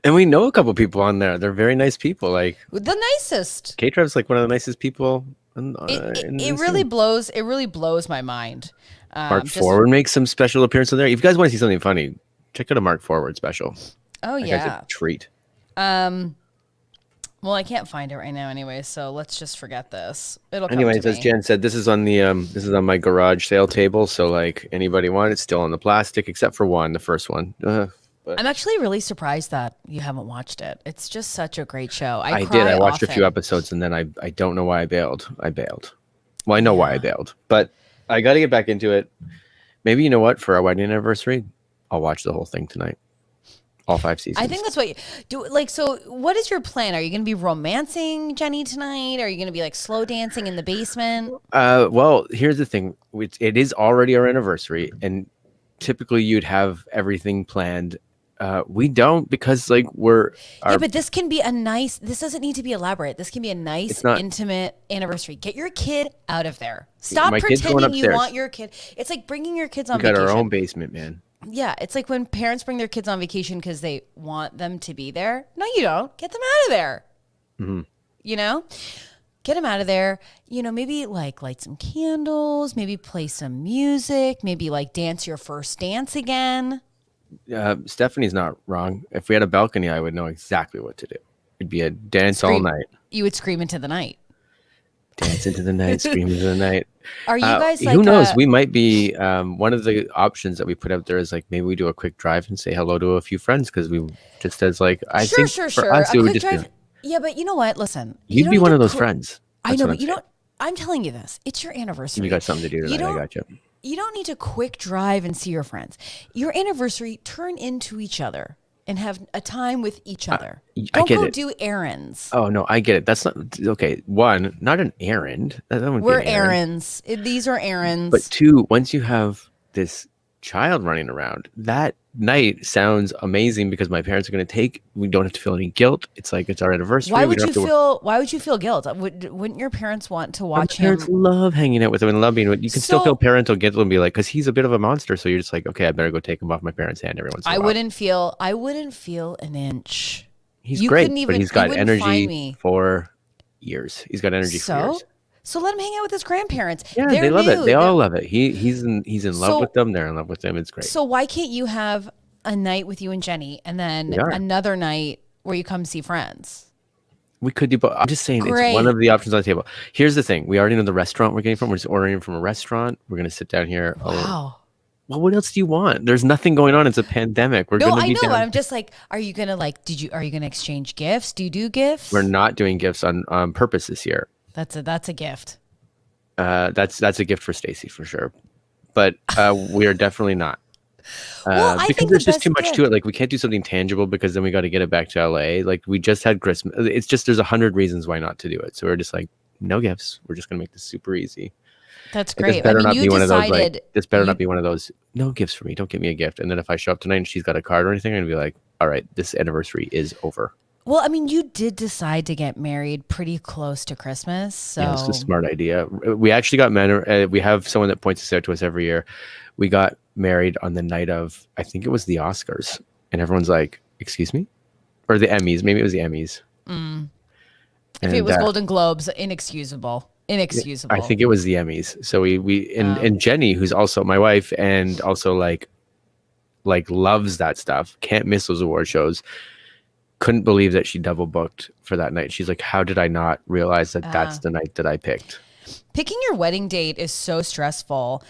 And we know a couple people on there. They're very nice people. Like The nicest. K-Trev's like one of the nicest people. It really blows. It really blows my mind. Mark Forward makes some special appearance on there. If you guys want to see something funny, check out a Mark Forward special. Oh That guy's yeah. a treat. Well, I can't find it right now anyway, so let's just forget this. It'll come Anyways, to as me. Jen said, this is on my garage sale table. So like anybody want it, it's still on the plastic, except for the first one. I'm actually really surprised that you haven't watched it. It's just such a great show. I cry did. I watched a few often. episodes and then I don't know why I bailed. Well, I know why I bailed, but I got to get back into it. Maybe you know what? For our wedding anniversary, I'll watch the whole thing tonight. All 5 seasons. I think that's what you do. Like, so what is your plan? Are you going to be romancing Jenny tonight? Are you going to be like slow dancing in the basement? Well, here's the thing. It is already our anniversary, and typically you'd have everything planned. We don't, because like Yeah, but this can be this doesn't need to be elaborate. This can be a nice, intimate anniversary. Get your kid out of there. Stop My kid's going pretending you upstairs. want your kid. It's like bringing your kids on we got vacation. our own basement, man. Yeah, it's like when parents bring their kids on vacation because they want them to be there. No, you don't. Get them out of there. Mm-hmm. Get them out of there. Maybe like light some candles, maybe play some music, maybe like dance your first dance again. Stephanie's not wrong. If we had a balcony, I would know exactly what to do. It'd be a dance all night. You would scream into the night. Dance into the night, scream into the night. Are you guys like who knows? We might be one of the options that we put out there is like maybe we do a quick drive and say hello to a few friends because we just as like I think for us a it would quick just drive. Yeah, but you know what? Listen, you'd be one of those friends. I know, what but you don't. I'm telling you this. It's your anniversary. You got something to do tonight. I got you. You don't need to quick drive and see your friends. Your anniversary, turn into each other and have a time with each other. Don't go do errands. Oh no, I get it. That's not okay. One, not an errand. We're errands. These are errands. But two, once you have this child running around, that night sounds amazing because my parents are going to take. We don't have to feel any guilt. It's like it's our anniversary. Why would you feel guilt? Wouldn't your parents want to watch him? Parents love hanging out with him and loving him. You can still feel parental guilt and be like, because he's a bit of a monster. So you're just like, okay, I better go take him off my parents' hand every once in a while. I wouldn't feel an inch. He's great, but he's got energy for years. He's got energy for years. So let him hang out with his grandparents. Yeah, they love it. They all love it. He's in love with them. They're in love with him. It's great. So why can't you have a night with you and Jenny and then another night where you come see friends? We could do both. I'm just saying it's one of the options on the table. Here's the thing. We already know the restaurant we're getting from. We're just ordering from a restaurant. We're going to sit down here. Wow. well, what else do you want? There's nothing going on. It's a pandemic. We're No, gonna I be know, down. but I'm just like, are you gonna exchange gifts? Do you do gifts? We're not doing gifts on purpose this year. That's a gift. That's a gift for Stacy for sure. But we are definitely not. Well, I Because think there's the just too best much to it. Like we can't do something tangible because then we got to get it back to LA. Like we just had Christmas. It's just there's 100 reasons why not to do it. So we're just like, no gifts. We're just gonna make this super easy. That's Like, this great. I better mean, not you be one of those. decided. Like, this better not be one of those. No gifts for me. Don't get me a gift. And then if I show up tonight and she's got a card or anything, I'm gonna be like, all right, this anniversary is over. Well, I mean, you did decide to get married pretty close to Christmas, so Yeah, it's a smart idea. We actually got married. We have someone that points this out to us every year. We got married on the night of, I think it was the Oscars, and everyone's like, "Excuse me," or the Emmys. Maybe it was the Emmys. if it was Golden Globes, inexcusable. I think it was the Emmys. So and Jenny, who's also my wife and also like loves that stuff, can't miss those award shows. Couldn't believe that she double booked for that night. She's like, how did I not realize that that's the night that I picked? Picking your wedding date is so stressful.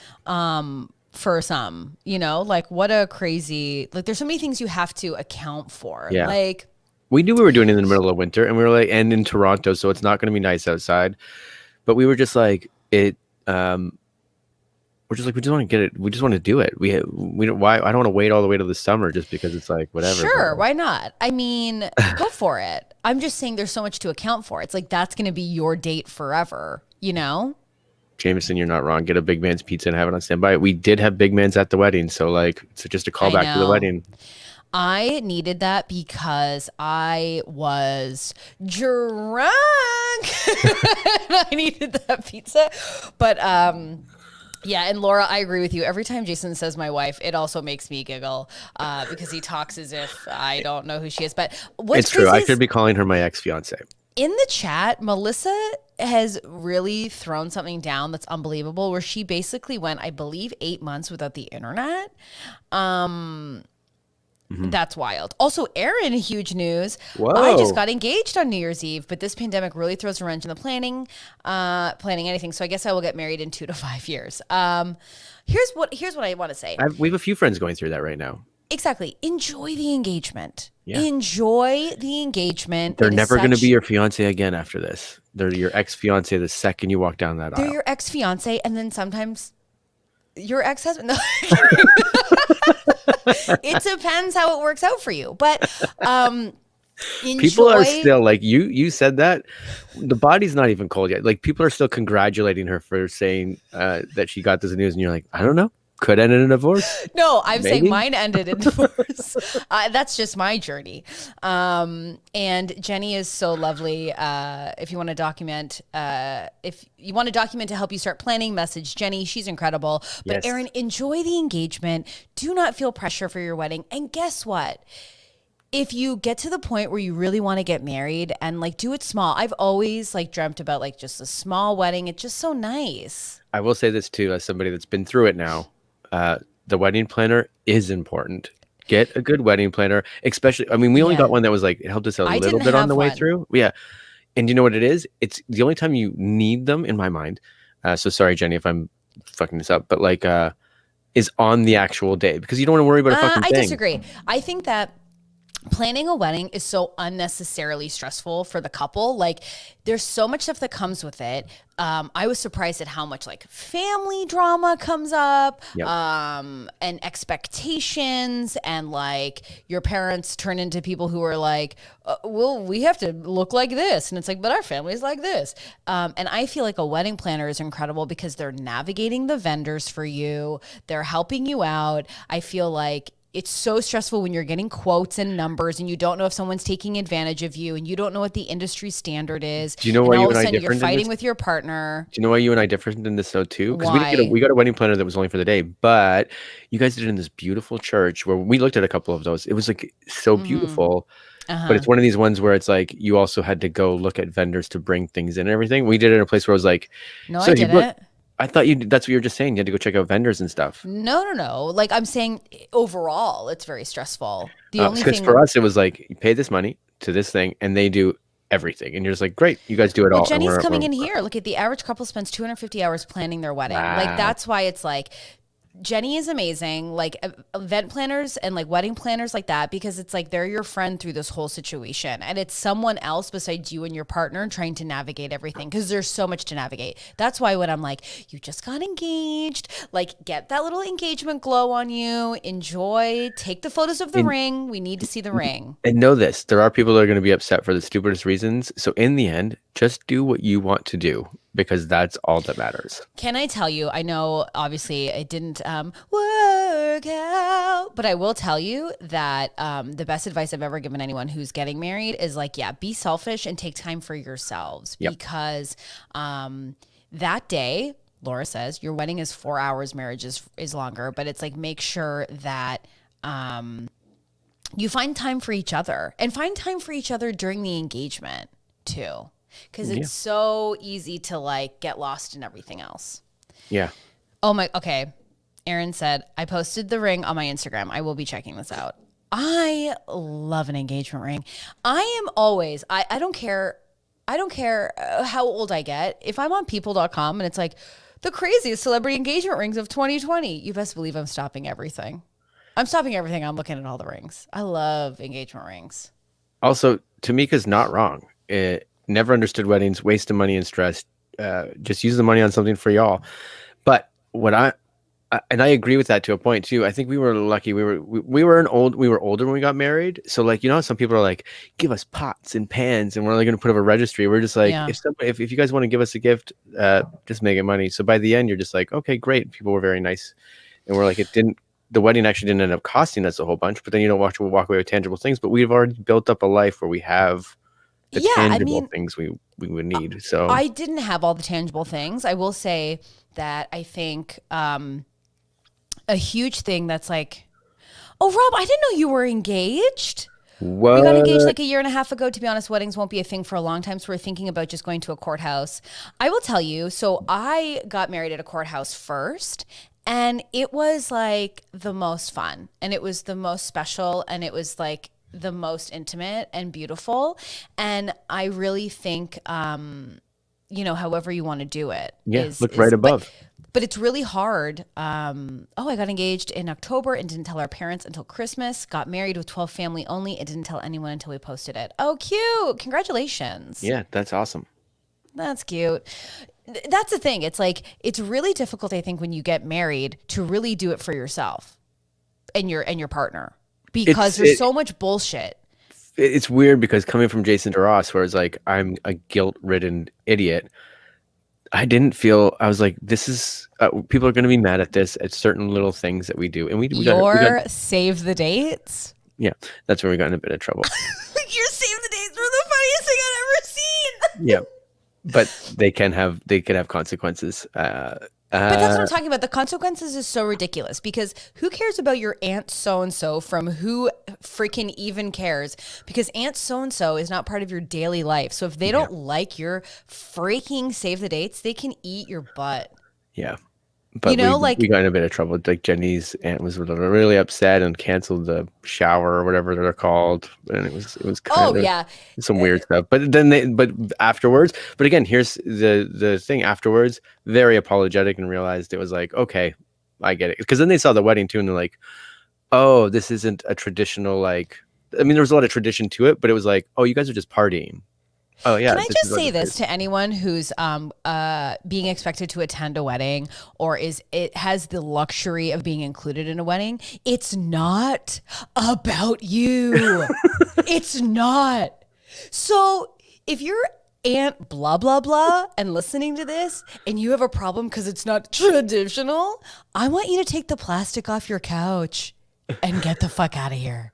For some, like what a crazy, like there's so many things you have to account for. Yeah. Like We knew we were doing it in the middle of winter, and we were like, and in Toronto, so it's not going to be nice outside. But we were just like, we're just like, we just want to get it. We just want to do it. We don't. Why? I don't want to wait all the way till the summer just because it's like whatever. Sure, why not? I mean, go for it. I'm just saying there's so much to account for. It's like that's going to be your date forever, Jameson, you're not wrong. Get a Big Man's pizza and have it on standby. We did have Big Man's at the wedding, so like it's just a callback to the wedding. I needed that because I was drunk. I needed that pizza. But yeah, and Laura, I agree with you. Every time Jason says my wife, it also makes me giggle because he talks as if I don't know who she is. But what's It's true. crazy I is could be calling her my ex-fiance. in the chat, Melissa has really thrown something down that's unbelievable where she basically went, I believe, 8 months without the internet. That's wild. Also, Erin, huge news. Whoa. I just got engaged on New Year's Eve, but this pandemic really throws a wrench in the planning anything. So I guess I will get married in 2 to 5 years. Here's what I want to say. We have a few friends going through that right now. Exactly. Enjoy the engagement. Yeah. Enjoy the engagement. They're never going to be your fiance again after this. They're your ex-fiance the second you walk down that aisle. They're your ex-fiance, and then sometimes your ex-husband. No. It depends how it works out for you. But people are still like you said that the body's not even cold yet. Like people are still congratulating her for saying that she got this news, and you're like, I don't know. Could end in a divorce. No, I'm Maybe? saying mine ended in divorce. That's just my journey. And Jenny is so lovely. If you want to document, to help you start planning, message Jenny. She's incredible. But Yes. Erin, enjoy the engagement. Do not feel pressure for your wedding. And guess what? If you get to the point where you really want to get married and like do it small, I've always like dreamt about like just a small wedding. It's just so nice. I will say this too, as somebody that's been through it now. The wedding planner is important. Get a good wedding planner, especially. I mean, we only got one that was like it helped us a I little didn't bit on have the way one. through. Yeah, and you know what it is? It's the only time you need them in my mind. So sorry, Jenny, if I'm fucking this up, but like, is on the actual day because you don't want to worry about a fucking thing. I disagree. I think that planning a wedding is so unnecessarily stressful for the couple. Like there's so much stuff that comes with it. I was surprised at how much like family drama comes up, Yep. and expectations, and like your parents turn into people who are like, well, we have to look like this. And it's like, but our family's like this. And I feel like a wedding planner is incredible because they're navigating the vendors for you. They're helping you out. I feel like it's so stressful when you're getting quotes and numbers and you don't know if someone's taking advantage of you and you don't know what the industry standard is. Do you know why and you all of and a I sudden different you're in fighting this? with your partner. Do you know why you and I different in this though too? Because Why? we got a wedding planner that was only for the day, but you guys did it in this beautiful church where we looked at a couple of those. It was like so beautiful. But it's one of these ones where it's like you also had to go look at vendors to bring things in and everything. We did it in a place where I was like, No, so I you didn't. I thought that's what you were just saying. You had to go check out vendors and stuff. No. Like I'm saying overall, it's very stressful. The only Because thing for us, it was like you pay this money to this thing and they do everything. And you're just like, great, you guys do it all. Well, and Jenny's we're- coming we're- in here. Look at the average couple spends 250 hours planning their wedding. Wow. Like that's why it's like Jenny is amazing, like event planners and like wedding planners like that, because it's like they're your friend through this whole situation, and it's someone else besides you and your partner trying to navigate everything, because there's so much to navigate. That's why when I'm like, you just got engaged, like get that little engagement glow on you, enjoy, take the photos of the ring. We need to see the ring. And know this, there are people that are going to be upset for the stupidest reasons. So in the end, just do what you want to do, because that's all that matters. Can I tell you, I know obviously it didn't work out, but I will tell you that the best advice I've ever given anyone who's getting married is like, yeah, be selfish and take time for yourselves. Yep. Because that day, Laura says, your wedding is 4 hours, marriage is longer, but it's like, make sure that you find time for each other, and find time for each other during the engagement too. Because it's so easy to like get lost in everything else. Yeah. Oh my, okay. Aaron said, I posted the ring on my Instagram. I will be checking this out. I love an engagement ring. I am always, I don't care how old I get. If I'm on people.com and it's like the craziest celebrity engagement rings of 2020, you best believe I'm stopping everything. I'm looking at all the rings. I love engagement rings. Also, Tamika's not wrong. Never understood weddings, waste of money and stress. Just use the money on something for y'all. But what I agree with that to a point too. I think we were lucky. We were older when we got married. So like, you know, some people are like, give us pots and pans, and we're only going to put up a registry. We're just like, if you guys want to give us a gift, just make it money. So by the end, you're just like, okay, great. People were very nice, and we're like, the wedding actually didn't end up costing us a whole bunch. But then you don't walk away with tangible things. But we've already built up a life where we have the tangible things we would need. So I didn't have all the tangible things. I will say that I think a huge thing that's like, oh, Rob, I didn't know you were engaged. What? We got engaged like a year and a half ago. To be honest, weddings won't be a thing for a long time. So we're thinking about just going to a courthouse. I will tell you. So I got married at a courthouse first, and it was like the most fun, and it was the most special, and it was like the most intimate and beautiful. And I really think, you know, however you want to do it. Yeah, look right above. But it's really hard. I got engaged in October and didn't tell our parents until Christmas. Got married with 12 family only. It didn't tell anyone until we posted it. Oh, cute. Congratulations. Yeah, that's awesome. That's cute. That's the thing. It's like, it's really difficult, I think, when you get married to really do it for yourself and your partner. Because there's so much bullshit. It's weird because coming from Jason DeRoss, where it's like, I'm a guilt-ridden idiot, I didn't feel, I was like, this is, people are going to be mad at this, at certain little things that we do. And we got save the dates? Yeah, that's where we got in a bit of trouble. Your save the dates were the funniest thing I've ever seen. Yeah, but they can have consequences. But that's what I'm talking about. The consequences is so ridiculous, because who cares about your aunt so-and-so from who freaking even cares? Because aunt so-and-so is not part of your daily life. So if they don't like your freaking save the dates, they can eat your butt. Yeah. But we got in a bit of trouble. Like Jenny's aunt was really upset and canceled the shower or whatever they're called, and it was kind of some weird stuff. But then afterwards. But again, here's the thing. Afterwards, very apologetic and realized it was like, okay, I get it. Because then they saw the wedding too, and they're like, oh, this isn't a traditional like. I mean, there was a lot of tradition to it, but it was like, oh, you guys are just partying. Oh yeah. Can I just say this to anyone who's being expected to attend a wedding, or it has the luxury of being included in a wedding? It's not about you. It's not. So if you're Aunt blah blah blah and listening to this, and you have a problem because it's not traditional, I want you to take the plastic off your couch and get the fuck out of here.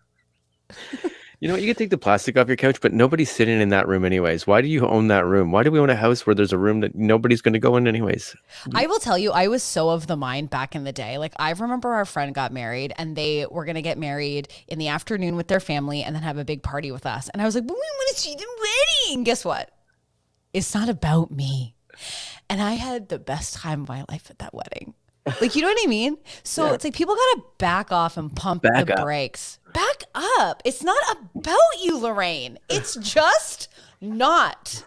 You know what? You can take the plastic off your couch, but nobody's sitting in that room anyways. Why do you own that room? Why do we own a house where there's a room that nobody's going to go in anyways? I will tell you, I was so of the mind back in the day. Like, I remember our friend got married, and they were going to get married in the afternoon with their family and then have a big party with us. And I was like, but we want to see the wedding. Guess what? It's not about me. And I had the best time of my life at that wedding. Like, you know what I mean? So it's like, people got to back off and pump the brakes. Back up. It's not about you, Lorraine. It's just not.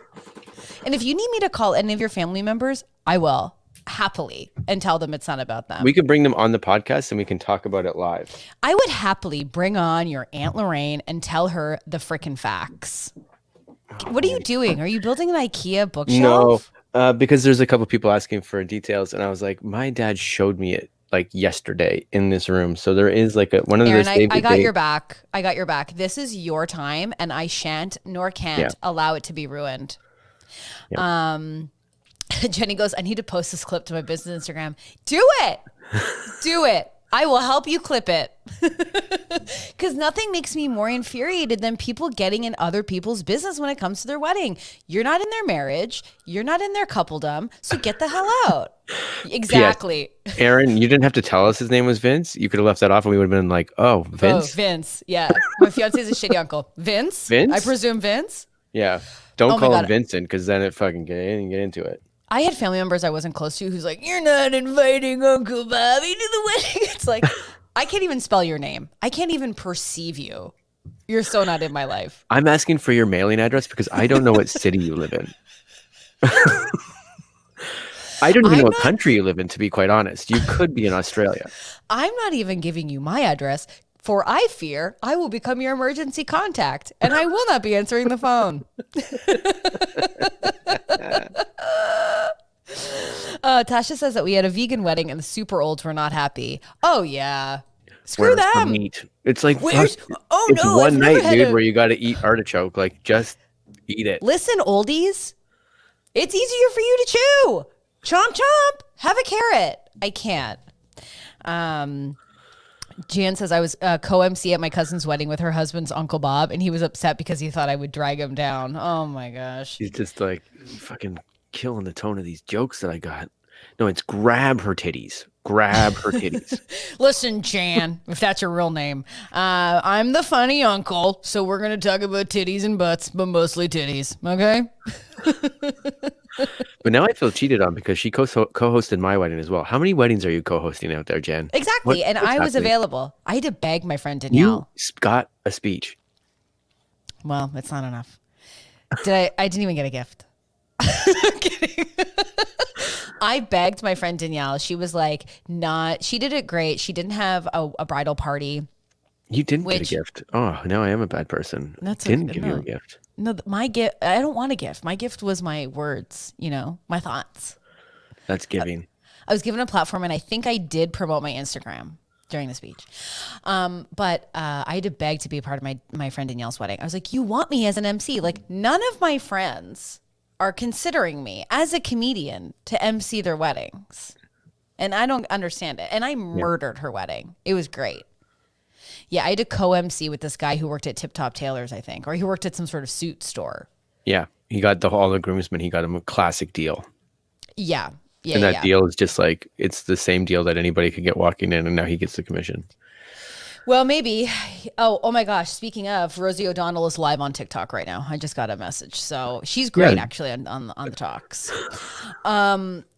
And if you need me to call any of your family members, I will. happily and tell them it's not about them. We could bring them on the podcast and we can talk about it live. I would happily bring on your Aunt Lorraine and tell her the frickin' facts. What are you doing? Are you building an IKEA bookshelf? No, because there's a couple people asking for details, and I was like, my dad showed me it like yesterday in this room. So there is like one of Aaron, those. I got your back. I got your back. This is your time, and I shan't nor can't allow it to be ruined. Yeah. Jenny goes, I need to post this clip to my business Instagram. Do it. Do it. I will help you clip it. Because nothing makes me more infuriated than people getting in other people's business when it comes to their wedding. You're not in their marriage. You're not in their coupledom. So get the hell out. Exactly. Yes. Aaron, you didn't have to tell us his name was Vince. You could have left that off and we would have been like, oh, Vince? Oh, Vince. Yeah. My fiance is a shitty uncle. Vince? Vince? I presume Vince? Yeah. Don't call him Vincent because then it fucking get into it. I had family members I wasn't close to who's like, you're not inviting Uncle Bobby to the wedding. It's like, I can't even spell your name. I can't even perceive you. You're so not in my life. I'm asking for your mailing address because I don't know what city you live in. I don't even know what country you live in, to be quite honest. You could be in Australia. I'm not even giving you my address, for I fear I will become your emergency contact and I will not be answering the phone. Tasha says that we had a vegan wedding and the super olds were not happy. Oh, yeah. Screw Where's them. the meat? It's like, It's one night, dude, where you got to eat artichoke. Like, just eat it. Listen, oldies, it's easier for you to chew. Chomp, chomp. Have a carrot. I can't. Jan says I was co-MC at my cousin's wedding with her husband's Uncle Bob, and he was upset because he thought I would drag him down. Oh, my gosh. He's just like fucking killing the tone of these jokes that I got. No, it's grab her titties. Grab her titties. Listen, Jan, if that's your real name, I'm the funny uncle, so we're going to talk about titties and butts, but mostly titties, okay? But now I feel cheated on because she co-hosted my wedding as well. How many weddings are you co-hosting out there, Jen? Exactly, and I was available. I had to beg my friend Danielle. You got a speech. Well, it's not enough. I didn't even get a gift. I'm kidding. I begged my friend Danielle. She was like, she did it great. She didn't have a bridal party. You didn't get a gift. Oh, now I am a bad person. Didn't give you a gift. No, my gift, I don't want a gift. My gift was my words, my thoughts. That's giving. I was given a platform and I think I did promote my Instagram during the speech. But I had to beg to be a part of my friend Danielle's wedding. I was like, you want me as an MC? Like, none of my friends are considering me as a comedian to MC their weddings. And I don't understand it. And I murdered her wedding. It was great. Yeah, I had to co-MC with this guy who worked at Tip Top Tailors, I think, or he worked at some sort of suit store. Yeah, he got all the groomsmen. He got him a classic deal. Yeah. And that deal is just like, it's the same deal that anybody could get walking in, and now he gets the commission. Well, maybe. Oh my gosh. Speaking of, Rosie O'Donnell is live on TikTok right now. I just got a message. So she's great, actually, on the talks.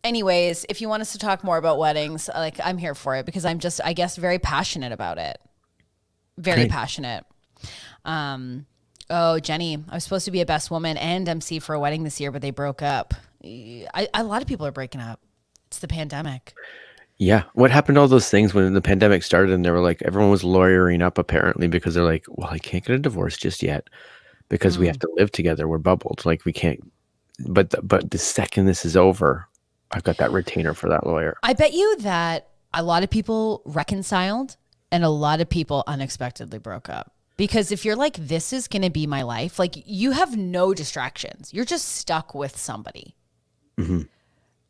Anyways, if you want us to talk more about weddings, like, I'm here for it because I'm just, I guess, very passionate about it. Very passionate. Jenny, I was supposed to be a best woman and MC for a wedding this year, but they broke up. A lot of people are breaking up. It's the pandemic. Yeah. What happened to all those things when the pandemic started and they were like, everyone was lawyering up apparently because they're like, well, I can't get a divorce just yet because we have to live together. We're bubbled. Like we can't, but the second this is over, I've got that retainer for that lawyer. I bet you that a lot of people reconciled and a lot of people unexpectedly broke up. Because if you're like, this is going to be my life, like you have no distractions. You're just stuck with somebody. Mm-hmm.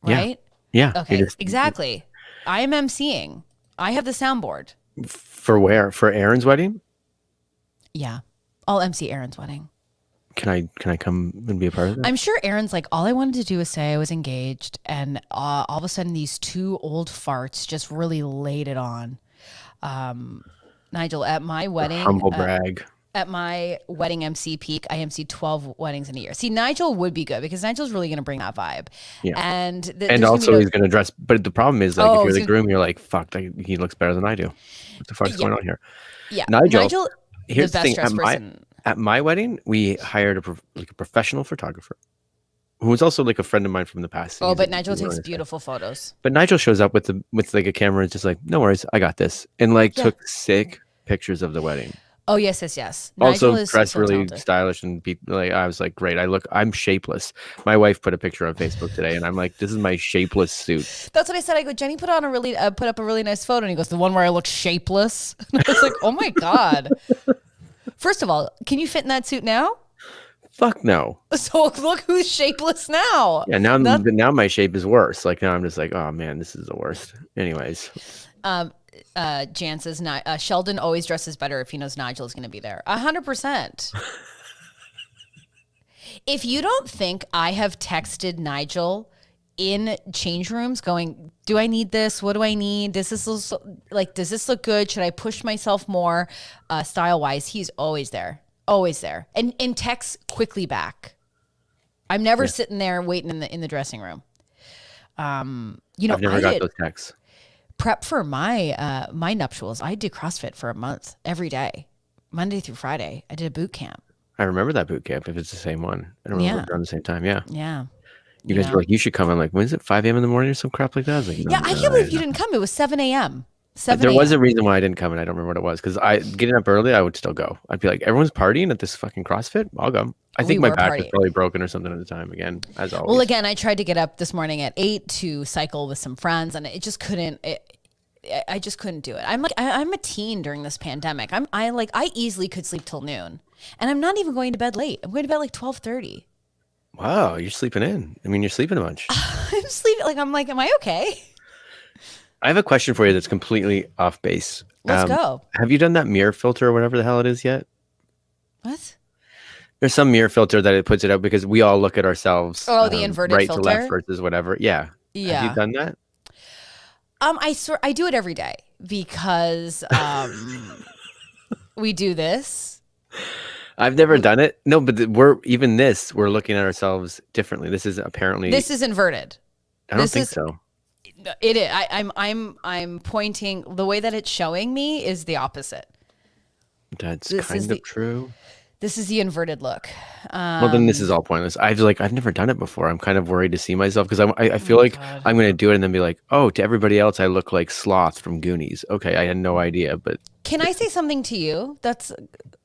Right? Yeah. Okay, exactly. I am emceeing. I have the soundboard. For where? For Aaron's wedding? Yeah. I'll MC Aaron's wedding. Can I come and be a part of that? I'm sure Aaron's like, all I wanted to do was say I was engaged, and all of a sudden these two old farts just really laid it on. Nigel, at my wedding, humble brag. At my wedding MC peak, I MC 12 weddings in a year. See, Nigel would be good because Nigel's really going to bring that vibe. Yeah. And also he's going to dress. But the problem is, like, if you're the groom, you're like, fuck, he looks better than I do. What the fuck's going on here? Yeah. Nigel here's the best dressed person. At my wedding, we hired a professional photographer. who was also like a friend of mine from the past. Oh, He's but a- Nigel he's a takes really nice guy. beautiful photos. But Nigel shows up with like a camera and just like, no worries, I got this, and like Yeah. took sick pictures of the wedding. Oh, yes, yes, yes. Also Nigel is dressed so really talented. stylish and like I was like, great. I'm shapeless. My wife put a picture on Facebook today, and I'm like, this is my shapeless suit. That's what I said. I go, Jenny put up a really nice photo, and he goes, the one where I look shapeless. And I was like, oh my god. First of all, can you fit in that suit now? Fuck no. So look who's shapeless now. Yeah, now That- now my shape is worse. Like now I'm just like, oh man, this is the worst. Anyways, Jan says, Sheldon always dresses better if he knows Nigel is going to be there. 100%. If you don't think I have texted Nigel in change rooms going, do I need this? What do I need? Does this look good? Should I push myself more style wise? He's always there. Always there. And texts quickly back. I'm never sitting there waiting in the dressing room. I've never got those texts. Prep for my my nuptials. I did CrossFit for a month every day, Monday through Friday. I did a boot camp. I remember that boot camp if it's the same one. I don't remember if we're on the same time. Yeah. Yeah. You guys were like, you should come. I'm like, when is it? 5 a.m. in the morning or some crap like that? I was like, no, Yeah, I no, can't believe you didn't come. It was 7 a.m. 7 There was a.m. a reason why I didn't come, and I don't remember what it was. Because getting up early, I would still go. I'd be like, everyone's partying at this fucking CrossFit. I'll go. I think my were back was partying. probably broken or something at the time. Again, as always. Well, again, I tried to get up this morning at 8 to cycle with some friends, and it just couldn't. I just couldn't do it. I'm a teen during this pandemic. I easily could sleep till noon, and I'm not even going to bed late. I'm going to bed like 12:30. Wow, you're sleeping in. I mean, you're sleeping a bunch. I'm sleeping. I'm like, am I okay? I have a question for you that's completely off base. Let's go. Have you done that mirror filter or whatever the hell it is yet? What? There's some mirror filter that it puts it out because we all look at ourselves. Oh, the inverted right filter? to left versus whatever. Yeah. Yeah. Have you done that? I do it every day because we do this. I've never done it. No, but we're looking at ourselves differently. This is apparently. This is inverted. I don't this think is- so. It is. I'm pointing. The way that it's showing me is the opposite. That's This is kind of the- true. This is the inverted look. Well, then this is all pointless. I've never done it before. I'm kind of worried to see myself because I feel like I'm going to do it and then be like, oh, to everybody else, I look like Sloth from Goonies. Okay, I had no idea, but Can I say something to you that's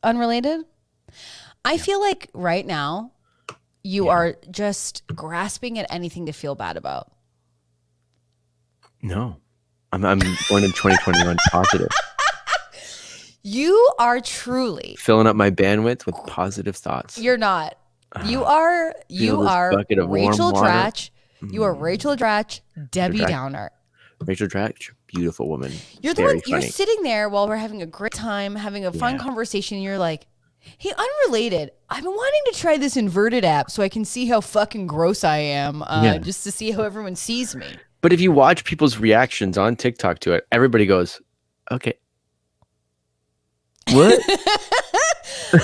unrelated? I feel like right now you are just grasping at anything to feel bad about. no, I'm going to 2021 positive, You are truly. filling up my bandwidth with positive thoughts. You're not. You are. You this are bucket of warm Rachel water. Dratch. You are Rachel Dratch, Debbie Dratch. Downer. Rachel Dratch, beautiful woman. You're the Very one. You're funny. sitting there while we're having a great time, having a fun Yeah. conversation. And you're like, "Hey, unrelated. I've been wanting to try this inverted app so I can see how fucking gross I am, Yeah. just to see how everyone sees me." But if you watch people's reactions on TikTok to it, everybody goes, okay. What?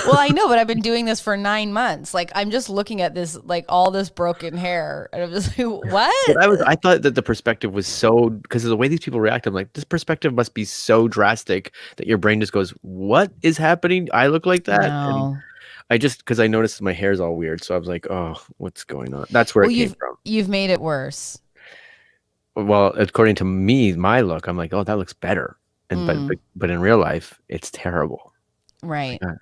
Well, I know, but I've been doing this for 9 months. Like, I'm just looking at this, like all this broken hair, and I'm just like, "What?" But I thought that the perspective was so, because of the way these people react, I'm like, this perspective must be so drastic that your brain just goes, what is happening? I look like that? No. And because I noticed my hair's all weird. So I was like, oh, what's going on? That's where Well, it came from. you've made it worse. Well, according to me, my look, I'm like, oh, that looks better. And Mm. but in real life, it's terrible. Right. Yeah.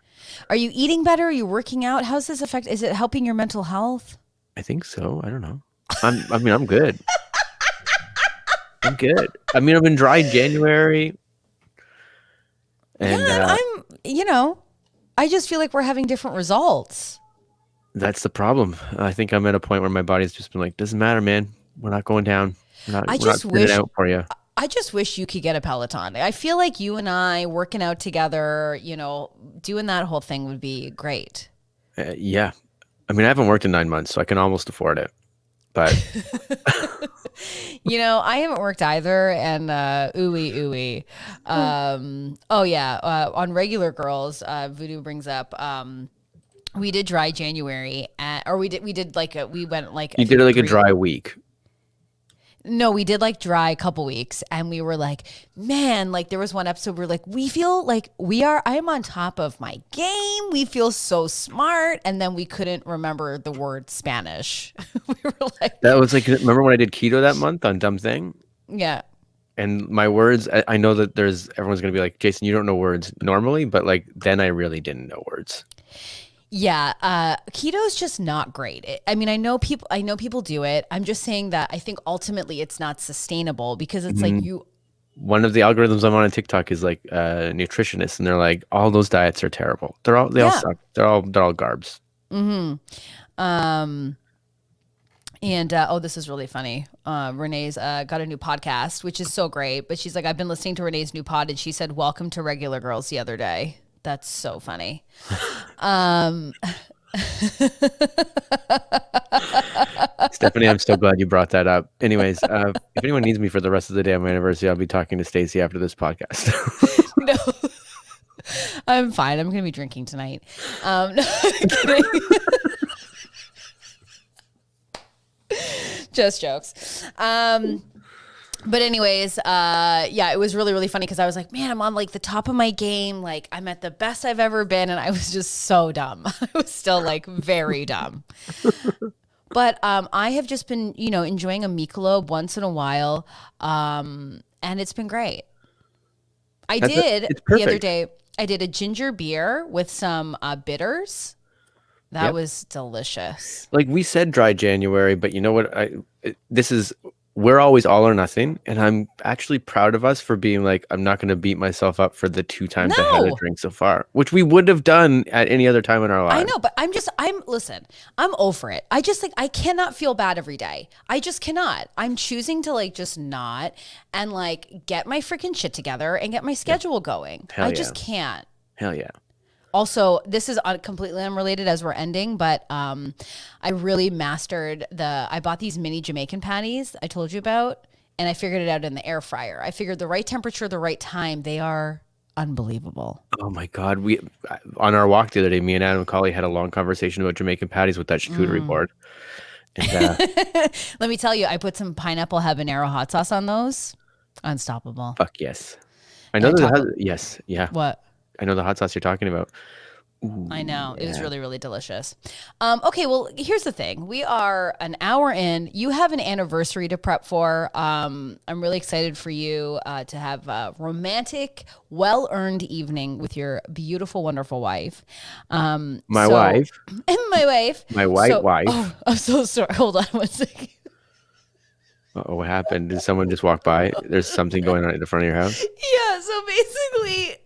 Are you eating better? Are you working out? How's this affect? Is it helping your mental health? I think so. I don't know. I'm good. I'm good. I mean, I've been dry in January. And Yeah, I just feel like we're having different results. that's the problem. I think I'm at a point where my body's just been like, doesn't matter, man. We're not going down. We're I not just thinning wish- out for you. I just wish you could get a Peloton. I feel like you and I working out together, doing that whole thing would be great. Yeah. I mean, I haven't worked in 9 months, so I can almost afford it. But I haven't worked either, and ooey. Oh yeah, on Regular Girls, Voodoo brings up. We did dry January, we went like you did it like a dry week. No, we did like dry a couple weeks and we were like, man, like there was one episode where like we feel like I am on top of my game. We feel so smart. And then we couldn't remember the word Spanish. We were like, That was like, remember when I did keto that month on Dumb Thing? yeah. And my words, I know that everyone's going to be like, Jason, you don't know words normally, but like then I really didn't know words. Yeah, keto is just not great. I mean, I know people do it. I'm just saying that I think ultimately it's not sustainable because it's like One of the algorithms I'm on TikTok is like nutritionists, and they're like, all those diets are terrible. They all suck. They're all garbs. And this is really funny. Renee's got a new podcast, which is so great. But she's like, I've been listening to Renee's new pod, and she said, "Welcome to Regular Girls" the other day. That's so funny. Stephanie, I'm so glad you brought that up. Anyways, if anyone needs me for the rest of the day on my anniversary, I'll be talking to Stacey after this podcast. No, I'm fine. I'm going to be drinking tonight. No, I'm kidding. Just jokes. But anyways, yeah, it was really, really funny because I was like, man, I'm on like the top of my game. Like I'm at the best I've ever been. And I was just so dumb. I was still like very dumb. But I have just been, enjoying a Michelob once in a while. And it's been great. The other day, I did a ginger beer with some bitters. That was delicious. Like we said, dry January, but you know what? We're always all or nothing, and I'm actually proud of us for being like, I'm not going to beat myself up for the 2 times I had a drink so far, which we would have done at any other time in our lives. I know, but listen, I'm over it. I just I cannot feel bad every day. I just cannot. I'm choosing to like just not and like get my freaking shit together and get my schedule going. I just can't. Hell yeah. Also, this is completely unrelated as we're ending, but I really mastered I bought these mini Jamaican patties I told you about, and I figured it out in the air fryer. I figured the right temperature, the right time, they are unbelievable. Oh my God. On our walk the other day, me and Adam Colley had a long conversation about Jamaican patties with that charcuterie board. And, let me tell you, I put some pineapple habanero hot sauce on those. Unstoppable. Fuck yes. I know yes. Yeah. What? I know the hot sauce you're talking about. Ooh, I know. It was really, really delicious. Okay, well, here's the thing. We are an hour in. You have an anniversary to prep for. I'm really excited for you to have a romantic, well-earned evening with your beautiful, wonderful wife. My wife. And my wife. My white wife. Oh, I'm so sorry. Hold on one second. Uh-oh, what happened? Did someone just walk by? There's something going on at the front of your house? Yeah, so basically...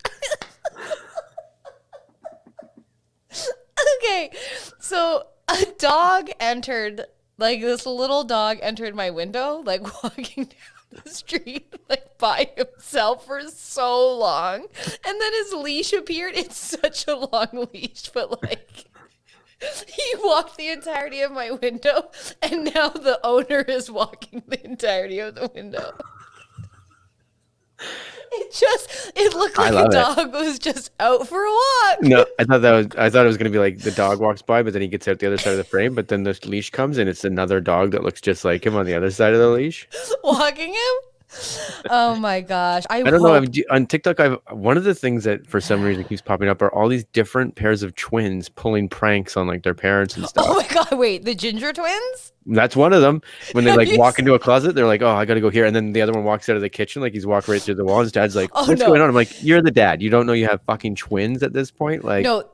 Okay, so a dog entered, like this little dog entered my window, like walking down the street, like by himself for so long. And then his leash appeared. It's such a long leash, but like he walked the entirety of my window, and now the owner is walking the entirety of the window. It looked like a dog was just out for a walk. No, I thought it was gonna be like the dog walks by, but then he gets out the other side of the frame, but then the leash comes and it's another dog that looks just like him on the other side of the leash. Walking him? Oh my gosh. I don't know. On TikTok, one of the things that for some reason keeps popping up are all these different pairs of twins pulling pranks on like their parents and stuff. Oh my God. Wait, the ginger twins? That's one of them. When they like walk into a closet, they're like, oh, I got to go here. And then the other one walks out of the kitchen. Like he's walked right through the wall. His dad's like, what's going on? I'm like, you're the dad. You don't know you have fucking twins at this point? Like, no.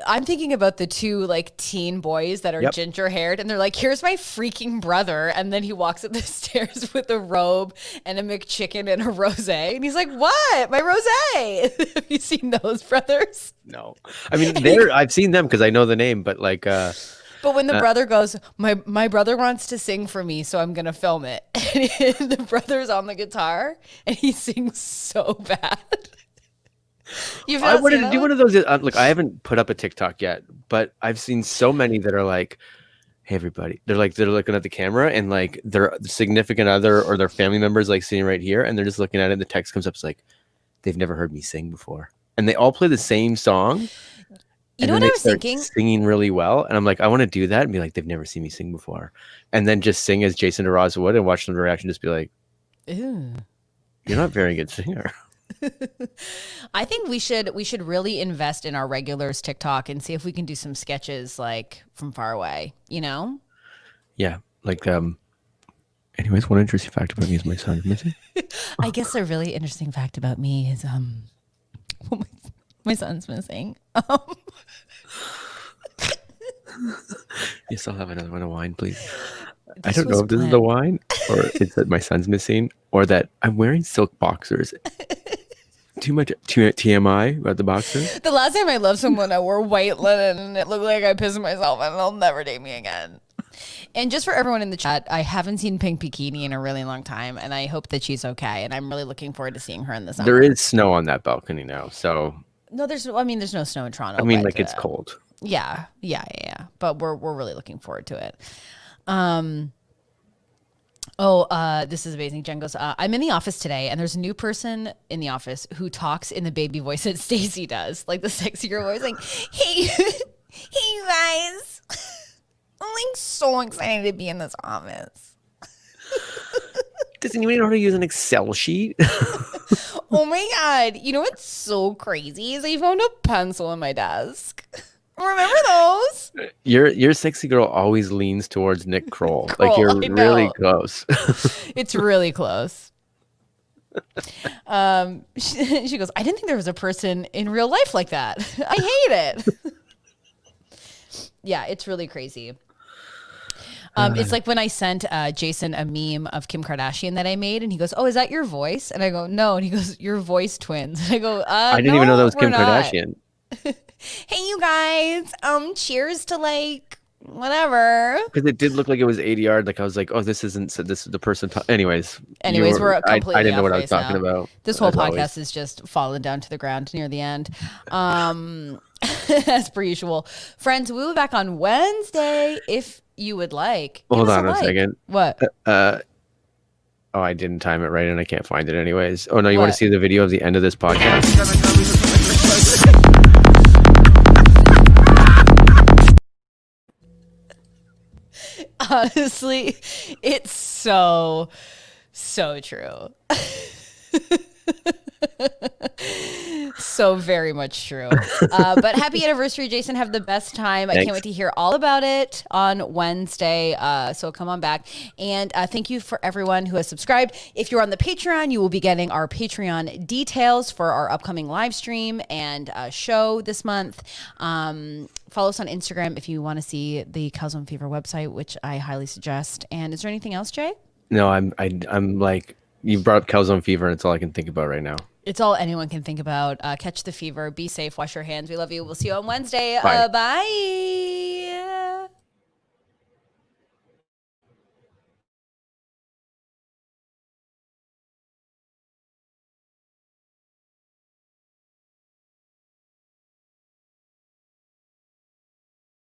I'm thinking about the 2 like teen boys that are ginger haired, and they're like, here's my freaking brother. And then he walks up the stairs with a robe and a McChicken and a rosé. And he's like, what? My rosé. Have you seen those brothers? No. I mean, I've seen them because I know the name, but like, but when the brother goes, my brother wants to sing for me, so I'm going to film it. And the brother's on the guitar and he sings so bad. I wanted to do one of those. Look, I haven't put up a TikTok yet, but I've seen so many that are like, "Hey, everybody!" They're looking at the camera, and like their significant other or their family members like sitting right here, and they're just looking at it. And the text comes up, it's like, "They've never heard me sing before," and they all play the same song. You know then what I they was start thinking? singing really well, and I'm like, I want to do that, and be like, they've never seen me sing before, and then just sing as Jason Derulo would, and watch them reaction, just be like, Ew. you're not a very good singer. I think we should really invest in our regulars TikTok and see if we can do some sketches like from far away, you know? Yeah, like anyways, one interesting fact about me is my son is missing. I guess a really interesting fact about me is my son's missing. Yes, I'll have another one of wine, please. I This don't know was if this is planned. the wine, or it's that my son's missing, or that I'm wearing silk boxers. Too much TMI about the boxers. The last time I loved someone, I wore white linen and it looked like I pissed myself and they'll never date me again. And just for everyone in the chat, I haven't seen Pink Bikini in a really long time and I hope that she's okay. And I'm really looking forward to seeing her in the summer. There is snow on that balcony now, so No, there's no snow in Toronto. I mean, but, like it's cold. Yeah. But we're really looking forward to it. This is amazing. Jen goes, I'm in the office today and there's a new person in the office who talks in the baby voice that Stacy does, like the sexy girl voice, like, hey, hey you guys. I'm like so excited to be in this office. Does anyone know how to use an Excel sheet? Oh my God. You know what's so crazy is I found a pencil on my desk. Remember those? Your sexy girl always leans towards Nick Kroll. Like Kroll, you're I know. really close. It's really close. She goes, I didn't think there was a person in real life like that. I hate it. Yeah, it's really crazy. It's like when I sent Jason a meme of Kim Kardashian that I made, and he goes, "Oh, is that your voice?" And I go, "No." And he goes, "Your voice twins." And I go, I didn't even know that was Kim Kardashian. Hey, you guys. Cheers to like whatever. Because it did look like it was 80 yard. Like I was like, oh, this isn't. So this is the person. Anyways, We're completely I didn't know what I off was base talking now. about. This whole as podcast always. is just falling down to the ground near the end. As per usual. Friends, we'll be back on Wednesday if you would like. Give Hold us on a like. second. What? Oh, I didn't time it right, and I can't find it anyways. Oh no, you want What? to see the video of the end of this podcast? Honestly, it's so true. So very much true. But happy anniversary, Jason. Have the best time. I Thanks. can't wait to hear all about it on Wednesday. So come on back. And thank you for everyone who has subscribed. If you're on the Patreon, you will be getting our Patreon details for our upcoming live stream and show this month. Follow us on Instagram if you want to see the Calzone Fever website, which I highly suggest. And is there anything else, Jay? No, I'm like, you brought up Calzone Fever, and it's all I can think about right now. It's all anyone can think about. Catch the fever. Be safe. Wash your hands. We love you. We'll see you on Wednesday. Bye. Bye.